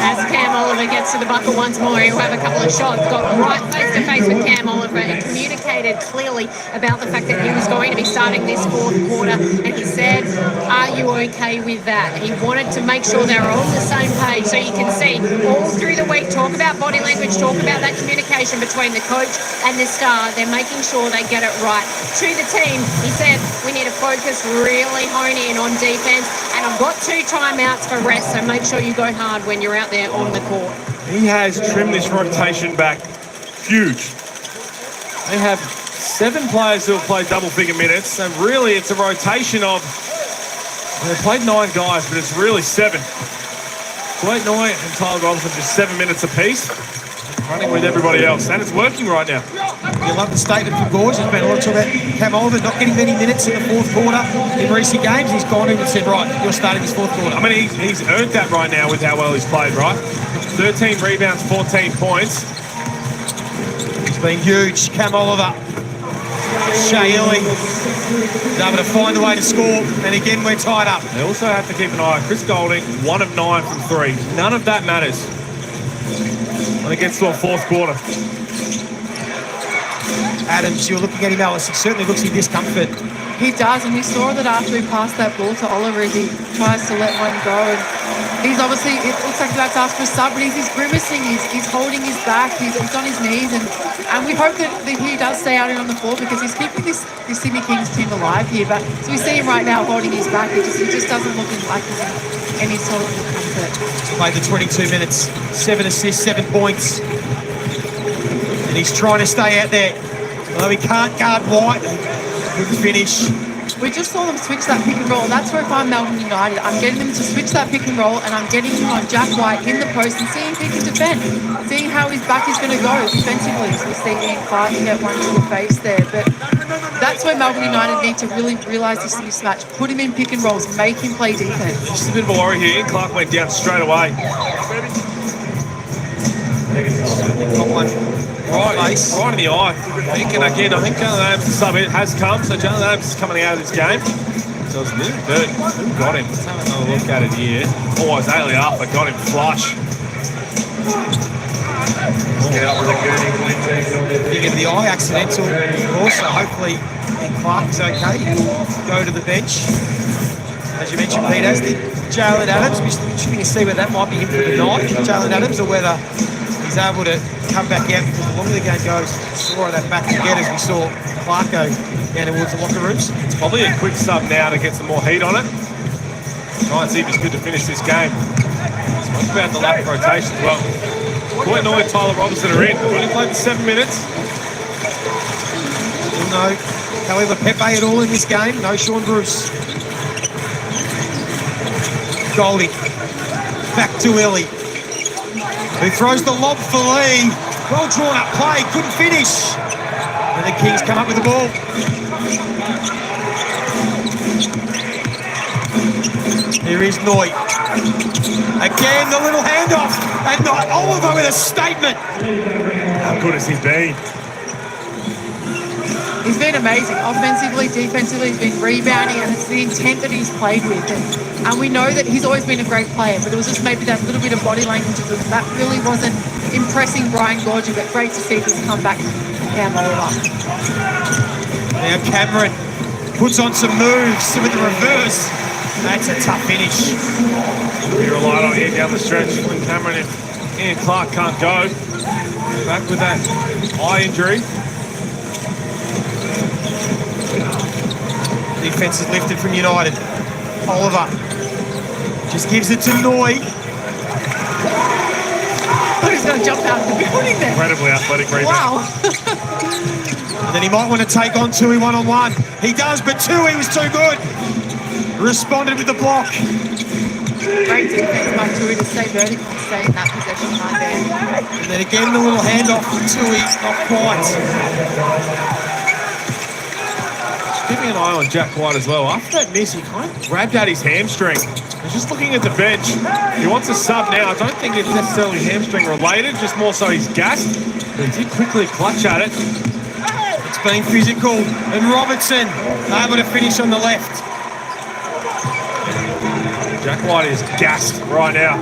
As Cam Oliver gets to the bucket once more, he'll have a couple of shots. Got right face to face with Cam Oliver and communicated clearly about the fact that he was going to be starting this fourth quarter. And he said, "Are you okay with that?" He wanted to make sure they were on the same page. So you can see all through the week, talk about body language, talk about that communication between the coach and the star. They're making sure they get it right. To the team, he said, "We need to focus, really hone in on defense. And I've got 2 timeouts for rest, so make sure you go hard when you're out there on the court." He has trimmed this rotation back huge. They have 7 players who have played double-figure minutes, and really it's a rotation of, they played 9 guys, but it's really 7. Dwight Noy and Tyler Robinson just 7 minutes apiece, running with everybody else, and it's working right now. You love the statement from Gorge. There's been a lot of talk about Cam Oliver not getting many minutes in the fourth quarter in recent games. He's gone in and said, right, you're starting this fourth quarter. I mean, he's earned that right now with how well he's played, right? 13 rebounds, 14 points. It's been huge. Cam Oliver. Xiaomi is able to find a way to score, and again we're tied up. They also have to keep an eye on Chris Golding, 1 of 9 from 3. None of that matters when it gets to a fourth quarter. Adams, you're looking at him, Alice. He certainly looks in discomfort. He does, and we saw that after he passed that ball to Oliver, he tries to let one go. And he's obviously, it looks like he's about to ask for a sub, but he's grimacing, he's holding his back, he's on his knees, and we hope that he does stay out on the floor because he's keeping this Sydney Kings team alive here. But so we see him right now holding his back. He just doesn't look like he's in any sort of comfort. He's played the 22 minutes, 7 assists, 7 points, and he's trying to stay out there. Although he can't guard White, couldn't finish. We just saw them switch that pick and roll. That's where if I'm Melbourne United, I'm getting them to switch that pick and roll, and I'm getting him on Jack White in the post and seeing if he can defend, seeing how his back is going to go defensively. So we see Ian Clark get one to the face there. But that's where Melbourne United need to really realise this mismatch. Put him in pick and rolls, make him play defence. Just a bit of a worry here. Ian Clark went down straight away. Right in the eye. And again, I think Jalen Adams' sub has come, so Jalen Adams is coming out of this game. So it's nearly 30. Who got him? Let's have another look at it here. Oh, it's Ailey up, but got him flush. You get the eye accidental, of course, so hopefully Clark is okay. He'll go to the bench. As you mentioned, Pete, as did Jalen Adams. We're interesting to see whether that might be him for tonight, Jalen Adams, or whether he's able to come back out, because the longer the game goes, the slower that back can get, as we saw Clark go down towards the locker rooms. It's probably a quick sub now to get some more heat on it. Try and see if he's good to finish this game. Spoke about the lack of rotations. Well, Dwight Noy and Tyler Robinson are in. They've only played for 7 minutes. Still no Khalil Pepe at all in this game. No Sean Bruce. Goldie. Back to Ellie, who throws the lob for Lee. Well drawn up play, couldn't finish. And the Kings come up with the ball. Here is Noy. Again, the little handoff. And Oliver with a statement. How good has he been? He's been amazing. Offensively, defensively, he's been rebounding, and it's the intent that he's played with. And we know that he's always been a great player, but it was just maybe that little bit of body language of him. That really wasn't impressing Brian Gorgie, but great to see this come back from Cam Oliver. Now Cameron puts on some moves with the reverse. That's a tough finish. He relied on here down the stretch when Cameron and Ian Clark can't go. Back with that eye injury. Defense is lifted from United. Oliver just gives it to Noy. Thought he's going to jump out of the building there. Incredibly athletic rebound. Wow. And then he might want to take on Tui one-on-one. He does, but Tui was too good. Responded with the block. Great defense by Tui to stay vertical and stay in that possession right there. And then again, the little handoff from Tui, not quite. Keeping an eye on Jack White as well. After that miss, he kind of grabbed at his hamstring. He's just looking at the bench. He wants a sub now. I don't think it's necessarily hamstring related, just more so he's gassed. But he did quickly clutch at it. It's been physical. And Robertson able to finish on the left. Jack White is gassed right now.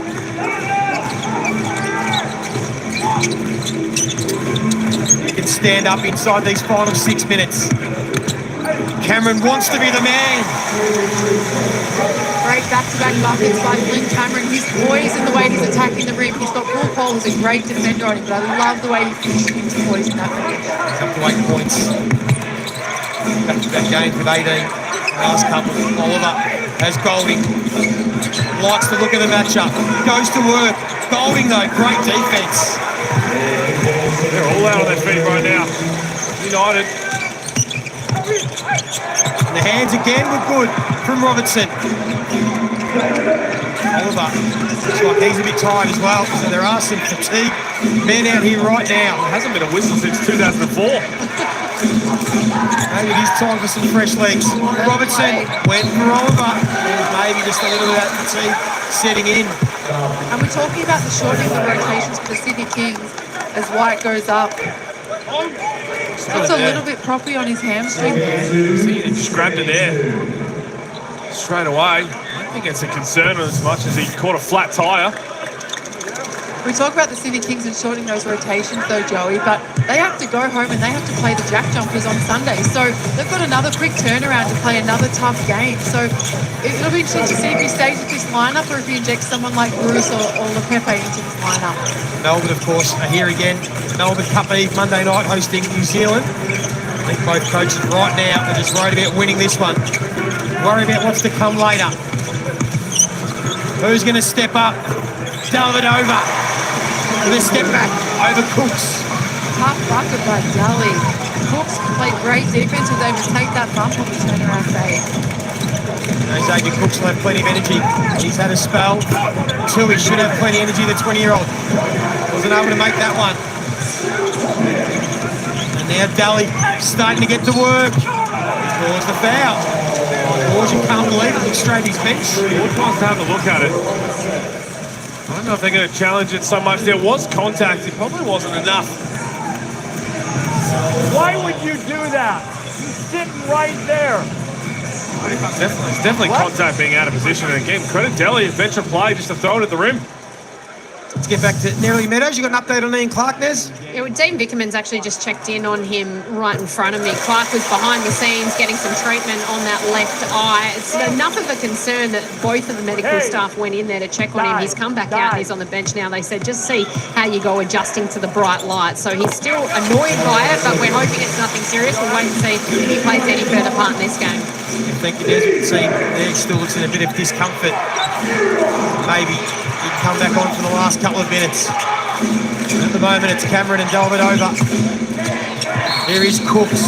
stand up inside these final 6 minutes. Cameron wants to be the man. Great back-to-back buckets by Flynn Cameron. He's poised in the way he's attacking the rim. He's got Paul Cole, who's a great defender on him, but I love the way he finished him to poise in that rim. Up to 8 points. Back-to-back games with 18. Last couple. Oliver has Golding. Likes the look of the matchup. Goes to work. Golding, though, great defense. They're all out on their feet right now. United. And the hands again were good from Robertson. Oliver looks like he's a bit tired as well, so there are some fatigue men out here right now. It hasn't been a whistle since 2004. Maybe it is time for some fresh legs. Robertson went for Oliver. There's maybe just a little bit of that fatigue setting in. And we're talking about the shortening of the rotations for the Sydney Kings as White goes up. That's a little bit proppy on his hamstring. See, he just grabbed it there straight away. I don't think it's a concern as much as he caught a flat tyre. We talk about the Sydney Kings and shortening those rotations though, Joey, but they have to go home and they have to play the Jack Jumpers on Sunday. So they've got another quick turnaround to play another tough game. So it'll be interesting to see if he stays with this lineup or if he injects someone like Bruce or Lepepe into this lineup. Melbourne, of course, are here again. Melbourne Cup Eve Monday night hosting New Zealand. I think both coaches right now are just worried about winning this one. Worry about what's to come later. Who's going to step up? Davidova with a step back over Cooks. Tough bucket by Daly. Cooks played great defense, was able to take that bump on the turnaround fade. Xavier Cooks will have plenty of energy. He's had a spell. Two, he should have plenty of energy, the 20-year-old. Wasn't able to make that one. And now Daly starting to get to work. He draws the foul. You can't believe it. Looks straight at his bench. Wood wants to have a look at it. I don't know if they're going to challenge it so much. There was contact. It probably wasn't enough. Why would you do that? He's sitting right there. It's definitely contact being out of position. And again, credit Delhi, adventure play just to throw it at the rim. Let's get back to Nerily Meadows. You got an update on Ian Clark, Nez? Yeah, well, Dean Vickerman's actually just checked in on him right in front of me. Clark was behind the scenes getting some treatment on that left eye. It's enough of a concern that both of the medical staff went in there to check on him. He's come back out and he's on the bench now. They said, just see how you go adjusting to the bright light. So he's still annoyed by it, but we're hoping it's nothing serious. We'll wait and see if he plays any further part in this game. Thank you, Des. We can see there still looks in a bit of discomfort. Maybe he'd come back on for the last couple of minutes. At the moment, it's Cameron and Davidova. Here is Cooks.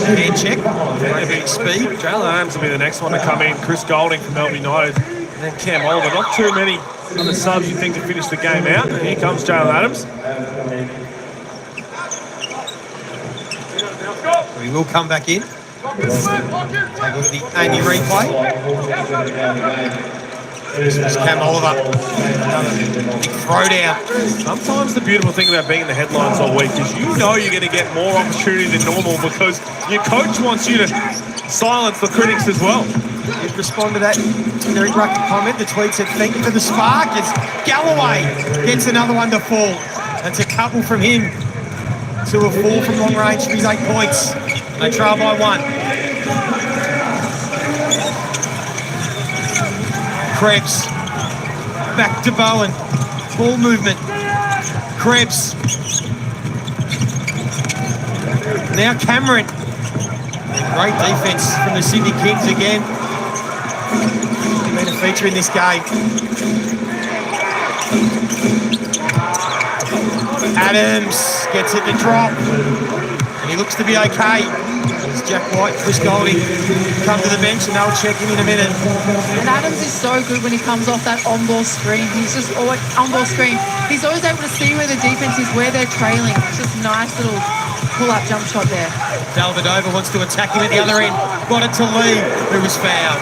Hand check. Maybe speed. Jalen Adams will be the next one to come in. Chris Golding from Melbourne United. And then Cam Oliver. Not too many other subs you think to finish the game out. And here comes Jalen Adams. He will come back in. Take a look at the Amy replay. This is Cam Oliver. Big throw down. Sometimes the beautiful thing about being in the headlines all week is you know you're going to get more opportunity than normal because your coach wants you to silence the critics as well. You'd respond to that Derek Rucker comment. The tweet said, thank you for the spark. It's Galloway gets another one to fall. That's a couple from him. To a 4 from long range for his 8 points. They trail by 1. Krebs. Back to Bowen. Ball movement. Krebs. Now Cameron. Great defense from the Sydney Kings again. Been a feature in this game. Adams gets it to drop, and he looks to be okay. It's Jack White, Chris Golding come to the bench, and they'll check in a minute. And Adams is so good when he comes off that on-ball screen. He's just always on-ball screen. He's always able to see where the defense is, where they're trailing. It's just a nice little pull-up jump shot there. Davidova wants to attack him at the other end. Got it to Lee, who was fouled.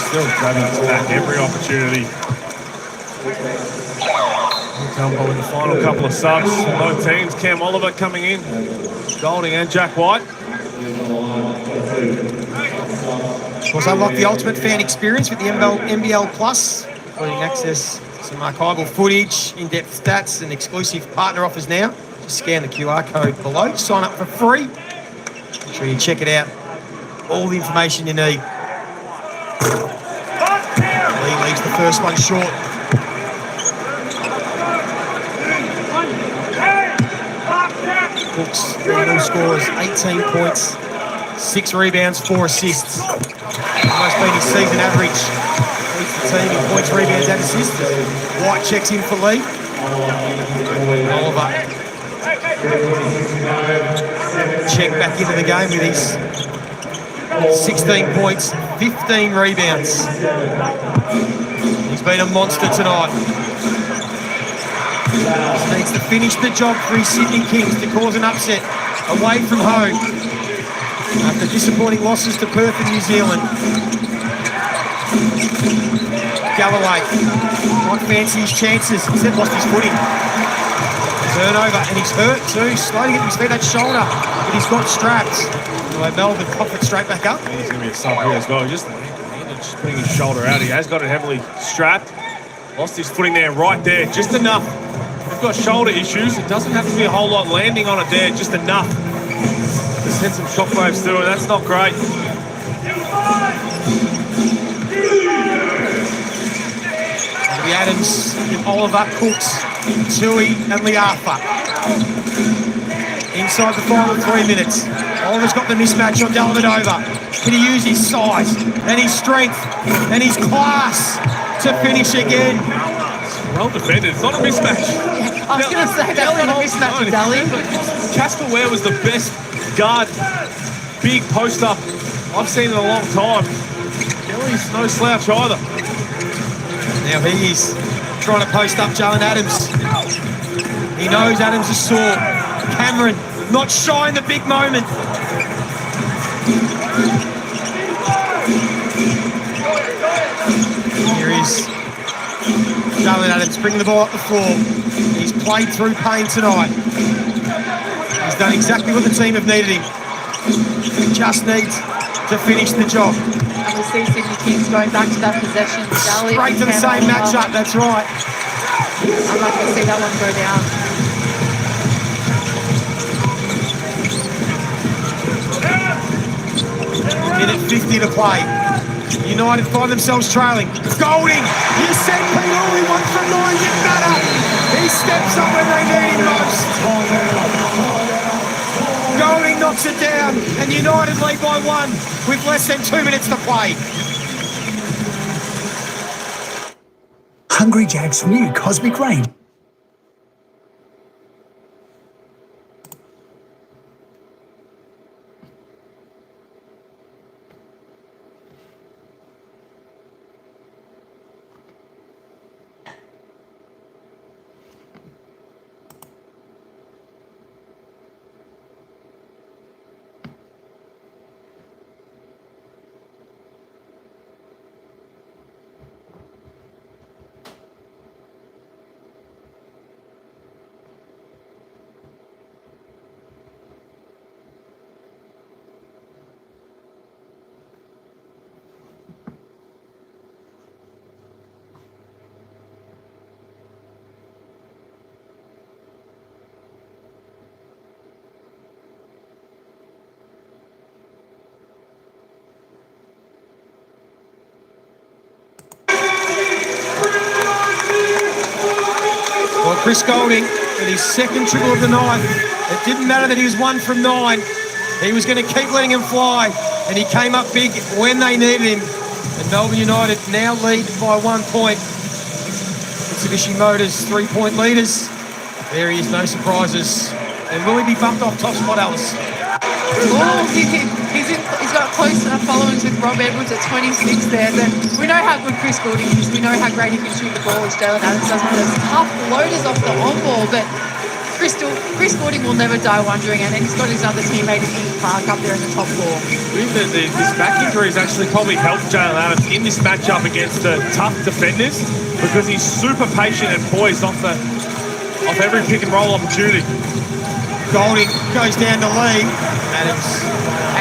Still grabbing his back every opportunity. Gumbo in the final couple of subs. Both teams. Cam Oliver coming in. Golding and Jack White. Of course, unlock the ultimate fan experience with the NBL Plus, including access to Some archival footage, in-depth stats, and exclusive partner offers now. Just scan the QR code below. Sign up for free. Make sure you check it out. All the information you need. Lee leaves the first one short. Cooks, all scores 18 points, 6 rebounds, 4 assists. Almost been his season average. Leads the team in points, rebounds, and assists. White checks in for Lee. Oliver. Check back into the game with his 16 points, 15 rebounds. He's been a monster tonight. Needs to finish the job for his Sydney Kings to cause an upset away from home after disappointing losses to Perth and New Zealand. Galloway might fancy his chances. He's lost his footing. Turnover, and he's hurt too. Slowly getting his feet, that shoulder, but he's got strapped. Well, Melbourne coughed it straight back up. He's going to be a sub here as well. Just putting his shoulder out. He has got it heavily strapped. Lost his footing there, right there, just enough. We've got shoulder issues. It doesn't have to be a whole lot landing on it there, just enough to send some shockwaves through, and that's not great. It'll be Adams, Oliver, Cooks, Tui and Liafa. Inside the final 3 minutes. Oliver's got the mismatch on Dellavedova. Can he use his size and his strength and his class to finish again? Well defended. It's not a mismatch. I was going to say that's not a mismatch with Dally. Casper Ware was the best guard, big post up I've seen in a long time. Kelly's no slouch either. Now he is trying to post up Jalen Adams. He knows Adams is sore. Cameron not shy in the big moment. Here is Jalen Adams bringing the ball up the floor. He's played through pain tonight. He's done exactly what the team have needed him. He just needs to finish the job. And we'll see Sydney Kings going back to that possession. Dally Straight to the same matchup, that's right. I'm not going to see that one go down. Minute 50 to play. United find themselves trailing. Golding, you said Pete only 1 from 9 didn't matter. He steps up when they need him most. Golding knocks it down, and United lead by 1 with less than 2 minutes to play. Hungry Jack's new Cosmic Range. Chris Golding with his second triple of the night. It didn't matter that he was 1 from 9. He was going to keep letting him fly, and he came up big when they needed him. And Melbourne United now lead by 1 point. Mitsubishi Motors 3-point leaders. There he is, no surprises. And will he be bumped off top spot, Alice? Oh, he's got close enough followings with Rob Edwards at 26 there. But we know how good Chris Golding is. We know how great he can shoot the ball, which Jalen Adams does. One of those tough loaders off the on-ball. But Chris Golding will never die wondering. And then he's got his other teammate in Park up there in the top 4. This back injury has actually probably helped Jalen Adams in this matchup against the tough defenders because he's super patient and poised off every pick and roll opportunity. Golding goes down to Lee. Adams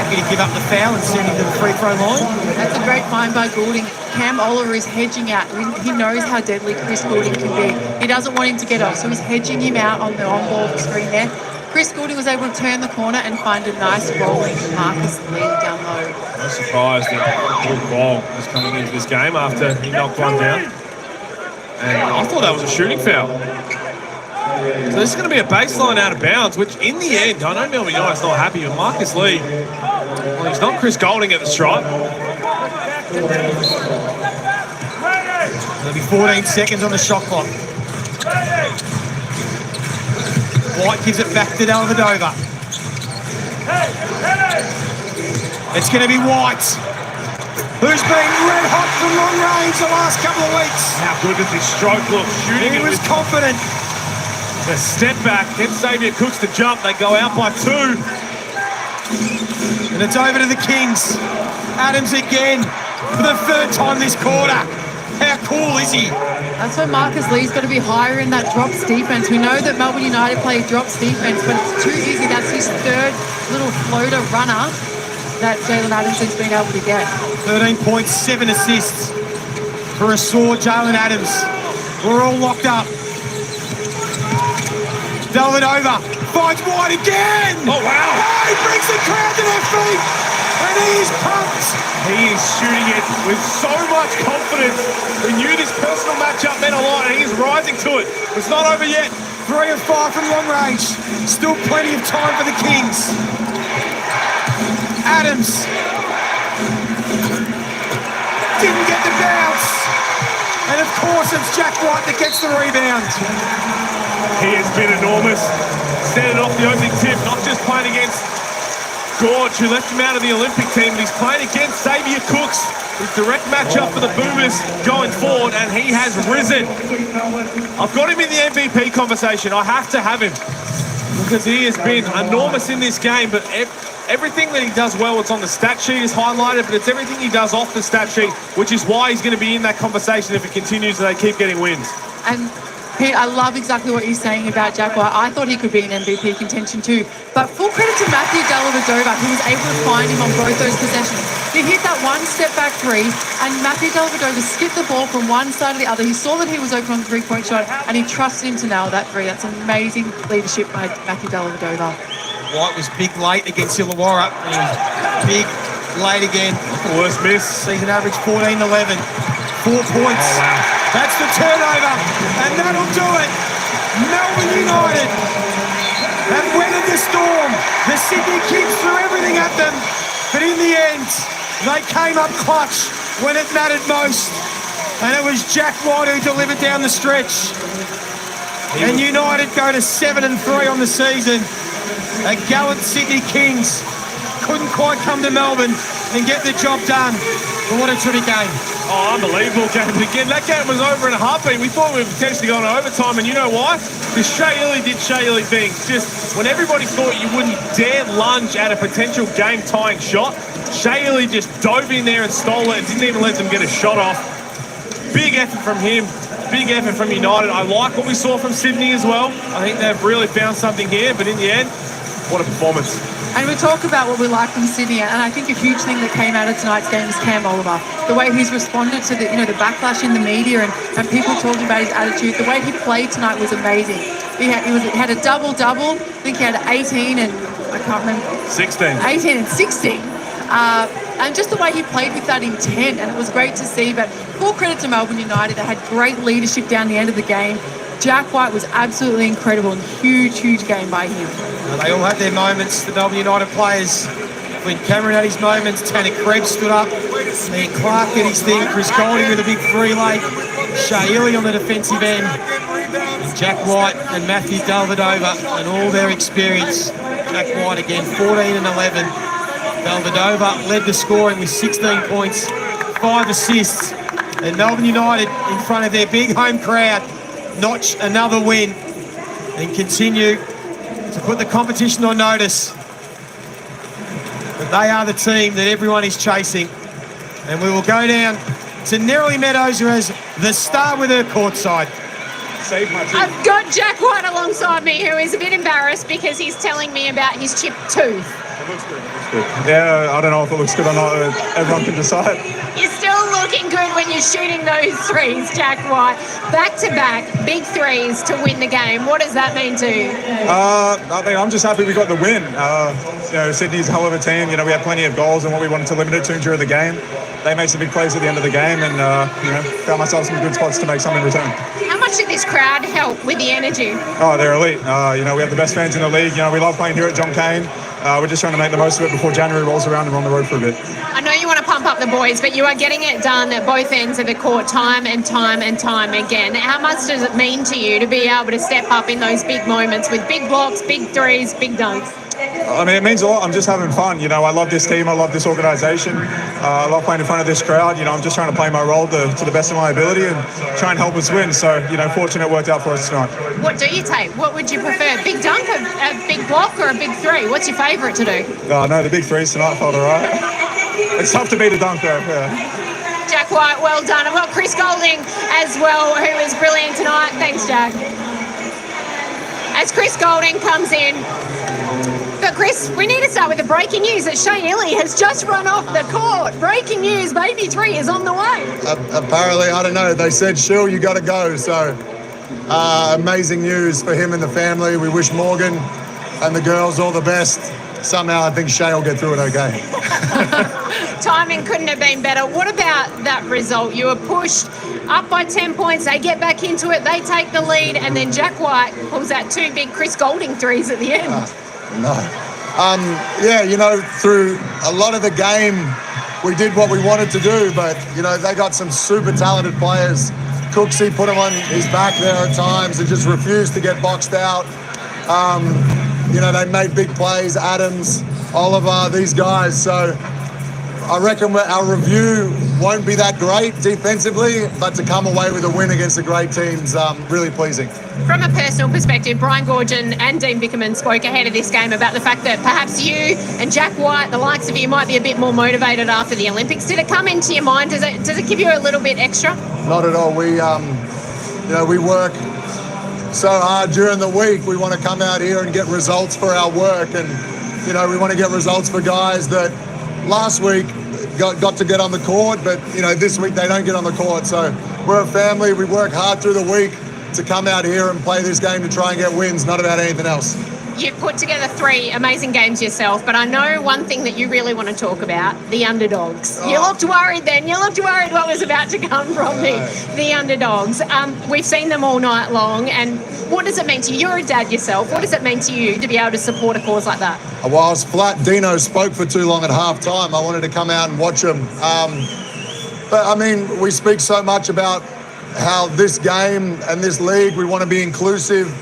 happy to give up the foul and send him to the free throw line. That's a great find by Goulding. Cam Oliver is hedging out. He knows how deadly Chris Goulding can be. He doesn't want him to get off, so he's hedging him out on the on-ball screen there. Chris Goulding was able to turn the corner and find a nice rolling Marcus Lee down low. I'm surprised that Luke Ball is coming into this game after he knocked one down. And I thought that was a shooting foul. So this is going to be a baseline out of bounds, which in the end, I know Melbourne United's not happy with Marcus Lee. Well, he's not Chris Goulding at the stripe. There'll be 14 seconds on the shot clock. White gives it back to Dellavedova. It's going to be White, who's been red hot from long range the last couple of weeks. How good does his stroke look? Shooting He it was with confident. a step back. Gets Xavier Cooks to jump. They go out by 2. And it's over to the Kings. Adams again for the 3rd time this quarter. How cool is he? That's why Marcus Lee's got to be higher in that drops defense. We know that Melbourne United play drops defense, but it's too easy. That's his 3rd little floater runner that Jalen Adams has been able to get. 13 points, 7 assists for a sore Jalen Adams. We're all locked up. Dellavedova finds White again. Oh, wow. Oh, he brings the crowd to their feet. And he is pumped. He is shooting it with so much confidence. We knew this personal matchup meant a lot, and he's rising to it. It's not over yet. 3 of 5 from long range. Still plenty of time for the Kings. Adams didn't get the bounce. And of course it's Jack White that gets the rebound. He has been enormous. Standing off the opening tip, not just playing against Gorge, who left him out of the Olympic team, but he's playing against Xavier Cooks. His direct matchup for the Boomers going forward, and he has risen. I've got him in the MVP conversation. I have to have him because he has been enormous in this game, but everything that he does well, it's on the stat sheet, is highlighted, but it's everything he does off the stat sheet, which is why he's going to be in that conversation if it continues and they keep getting wins. And Pete, I love exactly what you're saying about Jack White. I thought he could be in MVP contention too. But full credit to Matthew Dellavedova, who was able to find him on both those possessions. He hit that one step-back 3, and Matthew Dellavedova skipped the ball from one side to the other. He saw that he was open on the 3-point shot, and he trusted him to nail that 3. That's amazing leadership by Matthew Dellavedova. White was big late against Illawarra, and he was big late again. Worst miss. Season average 14-11. 4 points. Oh, wow. That's the turnover, and that'll do it. Melbourne United have weathered the storm. The Sydney Kings threw everything at them, but in the end, they came up clutch when it mattered most, and it was Jack White who delivered down the stretch. And United go to 7-3 on the season. A gallant Sydney Kings couldn't quite come to Melbourne and get the job done. But what a terrific game. Oh, unbelievable game. But again, that game was over in a heartbeat. We thought we were potentially going to overtime, and you know why? Because Shea Ili did Shea Ili things. Just when everybody thought you wouldn't dare lunge at a potential game-tying shot, Shea Ili just dove in there and stole it and didn't even let them get a shot off. Big effort from him. Big effort from United. I like what we saw from Sydney as well. I think they've really found something here, but in the end, what a performance. And we talk about what we like from Sydney, and I think a huge thing that came out of tonight's game is Cam Oliver. The way he's responded to the backlash in the media and people talking about his attitude. The way he played tonight was amazing. He had a double-double. I think he had 18 and I can't remember. 16. 18 and 16. And just the way he played with that intent, and it was great to see. But full credit to Melbourne United. They had great leadership down the end of the game. Jack White was absolutely incredible and huge game by him. Well, they all had their moments, the Melbourne United players. When Cameron had his moments, Tanner Krebs stood up, then Clark did his thing, Chris Golding with a big 3 late, Shea Ili on the defensive end, Jack White and Matthew Dellavedova and all their experience. Jack White again, 14 and 11. Dellavedova led the scoring with 16 points, 5 assists, and Melbourne United in front of their big home crowd notch another win and continue to put the competition on notice. But they are the team that everyone is chasing. And we will go down to Nerily Meadows, who has the star with her courtside. I've got Jack White alongside me, who is a bit embarrassed because he's telling me about his chipped tooth. It looks good. Yeah, I don't know if it looks good or not. Everyone can decide. You're still looking good when you're shooting those threes, Jack White. Back-to-back big threes to win the game. What does that mean to you? I mean, I'm just happy we got the win. Sydney's a hell of a team. We had plenty of goals and what we wanted to limit it to during the game. They made some big plays at the end of the game and, found myself some good spots to make some in return. How much did this crowd help with the energy? Oh, they're elite. We have the best fans in the league. We love playing here at John Cain. We're just trying to make the most of it before January rolls around and we're on the road for a bit. I know you want to pump up the boys, but you are getting it done at both ends of the court time and time and time again. How much does it mean to you to be able to step up in those big moments with big blocks, big threes, big dunks? I mean, it means a lot. I'm just having fun. I love this team. I love this organisation. I love playing in front of this crowd. I'm just trying to play my role to the best of my ability and try and help us win. So, fortunate it worked out for us tonight. What do you take? What would you prefer? Big dunk, a big block, or a big three? What's your favourite to do? No, the big threes tonight felt all right. It's tough to beat a dunk, though. Yeah. Jack White, well done. I've got Chris Golding as well, who was brilliant tonight. Thanks, Jack. As Chris Golding comes in. But Chris, we need to start with the breaking news that Shane Illy has just run off the court. Breaking news, baby 3 is on the way. Apparently, I don't know. They said, Shil, you got to go. So, amazing news for him and the family. We wish Morgan and the girls all the best. Somehow, I think Shay will get through it okay. Timing couldn't have been better. What about that result? You were pushed up by 10 points. They get back into it. They take the lead. And then Jack White pulls out 2 big Chris Golding threes at the end. No. Through a lot of the game, we did what we wanted to do, but, they got some super talented players. Cooksey put him on his back there at times and just refused to get boxed out. They made big plays, Adams, Oliver, these guys. So I reckon our review won't be that great defensively, but to come away with a win against a great team's really pleasing. From a personal perspective, Brian Goorjian and Dean Vickerman spoke ahead of this game about the fact that perhaps you and Jack White, the likes of you, might be a bit more motivated after the Olympics. Did it come into your mind? Does it give you a little bit extra? Not at all. We work so hard during the week. We want to come out here and get results for our work, and we want to get results for guys that last week got to get on the court, but this week they don't get on the court. So we're a family. We work hard through the week to come out here and play this game to try and get wins, not about anything else. You've put together 3 amazing games yourself, but I know one thing that you really want to talk about, the underdogs. You looked worried then. You looked worried what was about to come from the underdogs. We've seen them all night long, and what does it mean to you? You're a dad yourself. What does it mean to you to be able to support a cause like that? Well, I was flat. Dino spoke for too long at halftime. I wanted to come out and watch him. We speak so much about how this game and this league, we want to be inclusive.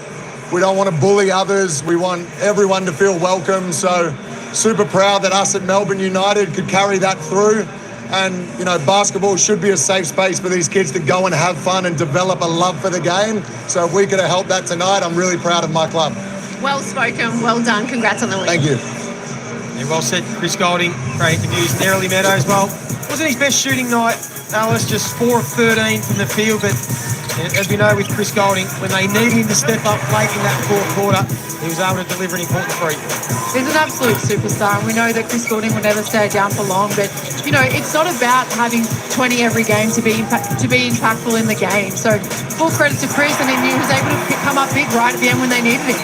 We don't want to bully others. We want everyone to feel welcome. So super proud that us at Melbourne United could carry that through. And, basketball should be a safe space for these kids to go and have fun and develop a love for the game. So if we could have helped that tonight, I'm really proud of my club. Well spoken. Well done. Congrats on the win. Thank you. Yeah, well said, Chris Golding. Great interviews. Nerily Meadows, wasn't his best shooting night, Alice, just 4 of 13 from the field, but as we know with Chris Golding, when they need him to step up late in that 4th quarter, he was able to deliver an important 3. He's an absolute superstar, and we know that Chris Golding will never stay down for long, but, it's not about having 20 every game to be impactful in the game. So full credit to Chris, and he was able to come up big right at the end when they needed him.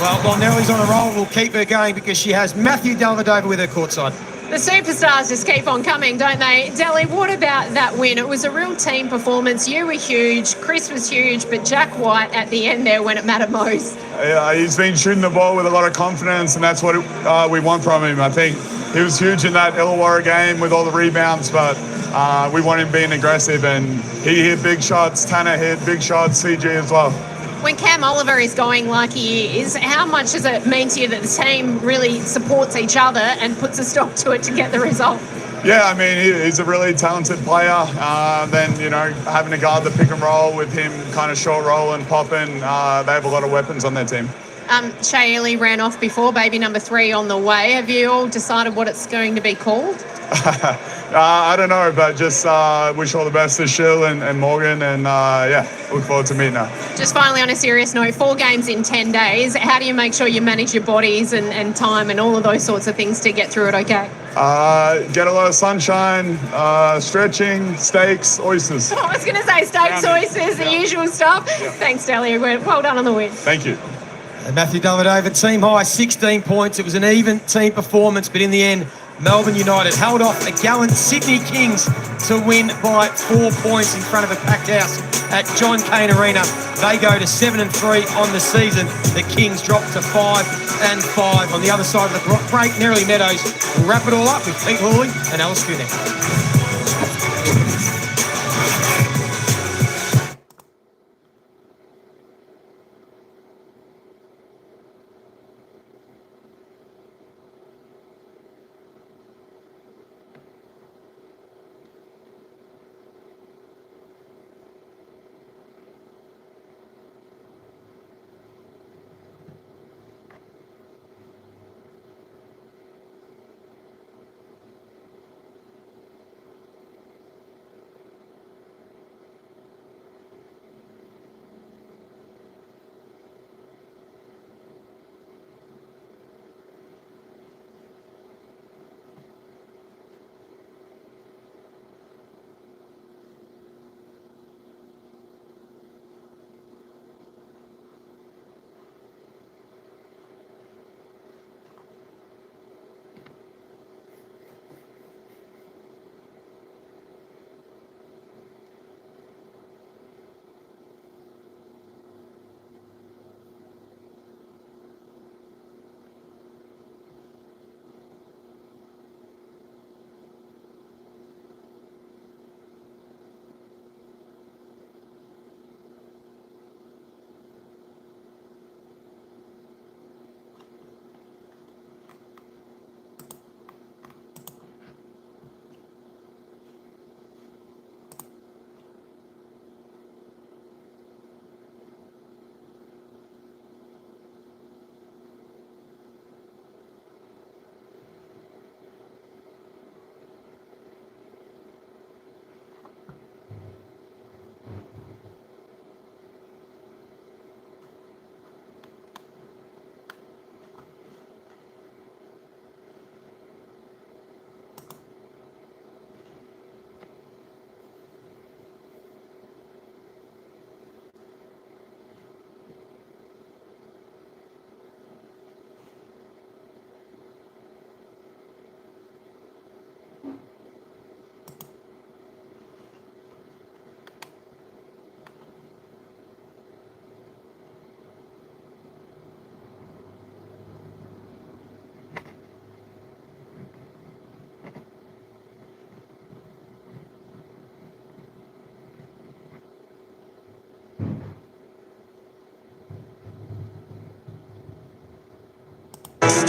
Well, while Neryl's on a roll, we'll keep her going because she has Matthew Dellavedova with her courtside. The superstars just keep on coming, don't they? Delly, what about that win? It was a real team performance. You were huge, Chris was huge, but Jack White at the end there when it mattered most. Yeah, he's been shooting the ball with a lot of confidence, and that's what we want from him. I think he was huge in that Illawarra game with all the rebounds, but we want him being aggressive, and he hit big shots. Tanner hit big shots, CG as well. When Cam Oliver is going like he is, how much does it mean to you that the team really supports each other and puts a stop to it to get the result? Yeah, he's a really talented player. Then, having to guard the pick and roll with him kind of short roll and popping, they have a lot of weapons on their team. Shay Ely ran off before, baby number 3 on the way. Have you all decided what it's going to be called? I don't know, but just wish all the best to Shill and Morgan, and yeah, look forward to meeting her. Just finally, on a serious note, 4 games in 10 days. How do you make sure you manage your bodies and time and all of those sorts of things to get through it okay? Get a lot of sunshine, stretching, steaks, oysters. I was going to say steaks, oysters, the usual stuff. Thanks, Delia. Well done on the win. Thank you. And Matthew Dellavedova, team high, 16 points. It was an even team performance, but in the end, Melbourne United held off a gallant Sydney Kings to win by 4 points in front of a packed house at John Cain Arena. They go to 7-3 on the season. The Kings drop to 5-5. On the other side of the break, Nerily Meadows will wrap it all up with Pete Hawley and Alice Kunek.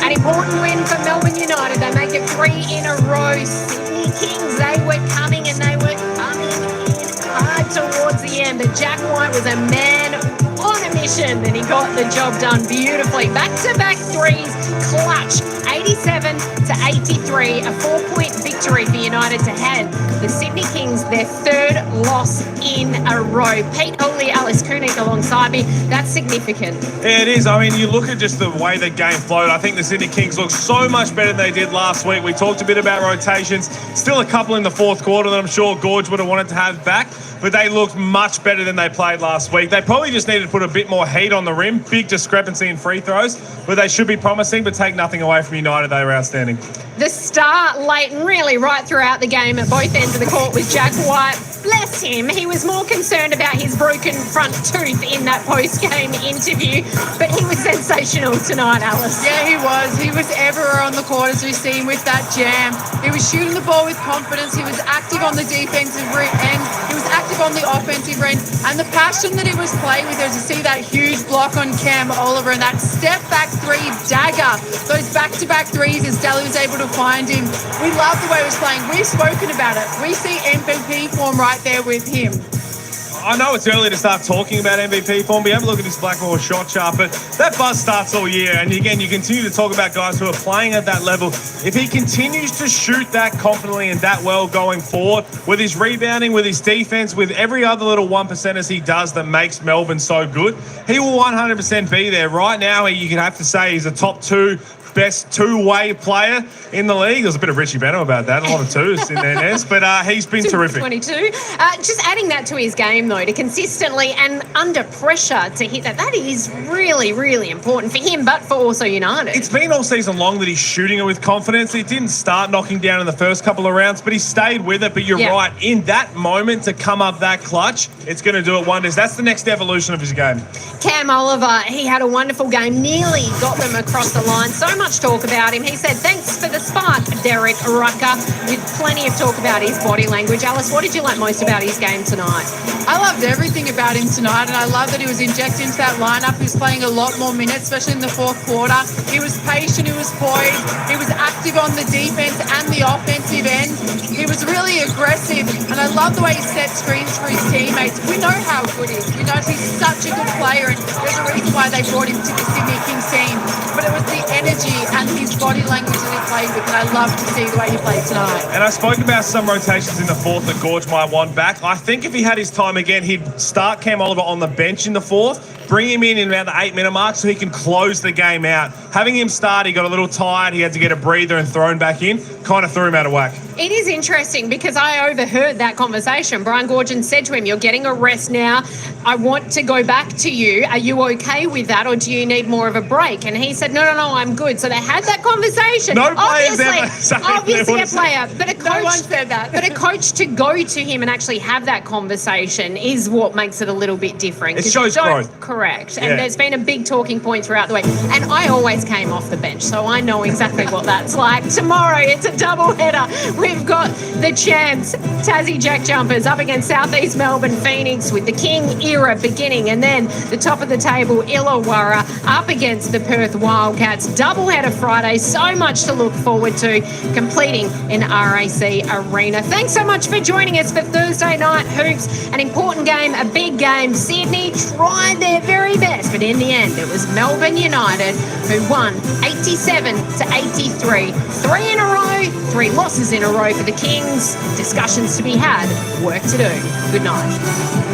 An important win for Melbourne United. They make it 3 in a row. Sydney Kings, they were coming in hard towards the end. But Jack White was a man on a mission and he got the job done beautifully. Back-to-back threes, clutch. 87-83, a 4-point victory for United to hand the Sydney Kings their 3rd loss in a row. Pete Hawley, Alice Kunek alongside me. That's significant. Yeah, it is. I mean, you look at just the way the game flowed. I think the Sydney Kings look so much better than they did last week. We talked a bit about rotations. Still a couple in the 4th quarter that I'm sure Gorge would have wanted to have back, but they looked much better than they played last week. They probably just needed to put a bit more heat on the rim. Big discrepancy in free throws, but they should be promising, but take nothing away from United. They were outstanding. The star late and really right throughout the game at both ends of the court was Jack White. Bless him. He was more concerned about his broken front tooth in that post-game interview, but he was sensational tonight, Alice. Yeah, he was. He was everywhere on the court, as we've seen with that jam. He was shooting the ball with confidence. He was active on the defensive end. He was active on the offensive end. And the passion that he was playing with, as you see that huge block on Cam Oliver and that step-back 3 dagger. Those back-to-back threes as Dally was able to find him. We love the way he was playing. We've spoken about it. We see MVP form right there with him. I know it's early to start talking about MVP form, but you have a look at this Blackmore shot chart, but that buzz starts all year. And again, you continue to talk about guys who are playing at that level. If he continues to shoot that confidently and that well going forward, with his rebounding, with his defense, with every other little 1% he does that makes Melbourne so good, he will 100% be there. Right now, you can have to say he's a top 2 best two-way player in the league. There's a bit of Richie Benno about that, a lot of twos in there, Nez, but he's been terrific. 22. Just adding that to his game, though, to consistently and under pressure to hit that is really, really important for him, but for also United. It's been all season long that he's shooting it with confidence. He didn't start knocking down in the first couple of rounds, but he stayed with it. But you're right, in that moment to come up that clutch, it's going to do it wonders. That's the next evolution of his game. Cam Oliver, he had a wonderful game, nearly got them across the line. So much talk about him. He said, thanks for the spark, Derek Rucker, with plenty of talk about his body language. Alice, what did you like most about his game tonight? I loved everything about him tonight, and I love that he was injected into that lineup. He was playing a lot more minutes, especially in the fourth quarter. He was patient, he was poised, he was active on the defense and the offensive end. He was really aggressive, and I love the way he set screens for his teammates. We know how good he is. We know he's such a good player, and there's a reason why they brought him to the Sydney Kings team. But it was the energy and his body language that he played with, and I love to see the way he played tonight. And I spoke about some rotations in the fourth that Gorge might want back. I think if he had his time again, he'd start Cam Oliver on the bench in the fourth, bring him in around the 8-minute mark so he can close the game out. Having him start, he got a little tired, he had to get a breather and thrown back in, kind of threw him out of whack. It is interesting because I overheard that conversation. Brian Goorjian said to him, you're getting a rest now. I want to go back to you. Are you okay with that, or do you need more of a break? And he said, no, I'm good. So they had that conversation. No players ever say obviously a player, but a coach, no one said that. But a coach to go to him and actually have that conversation is what makes it a little bit different. It shows growth. Correct. And there's been a big talking point throughout the week. And I always came off the bench, so I know exactly what that's like. Tomorrow, it's a double header. We've got the champs, Tassie Jack Jumpers, up against Southeast Melbourne Phoenix with the King era beginning. And then the top of the table, Illawarra, up against the Perth Wildcats. Double header Friday. So much to look forward to, completing in RAC Arena. Thanks so much for joining us for Thursday Night Hoops. An important game, a big game. Sydney tried their very best, but in the end, it was Melbourne United who won 87-83. 3 in a row, 3 losses in a row for the Kings. Discussions to be had, work to do. Good night.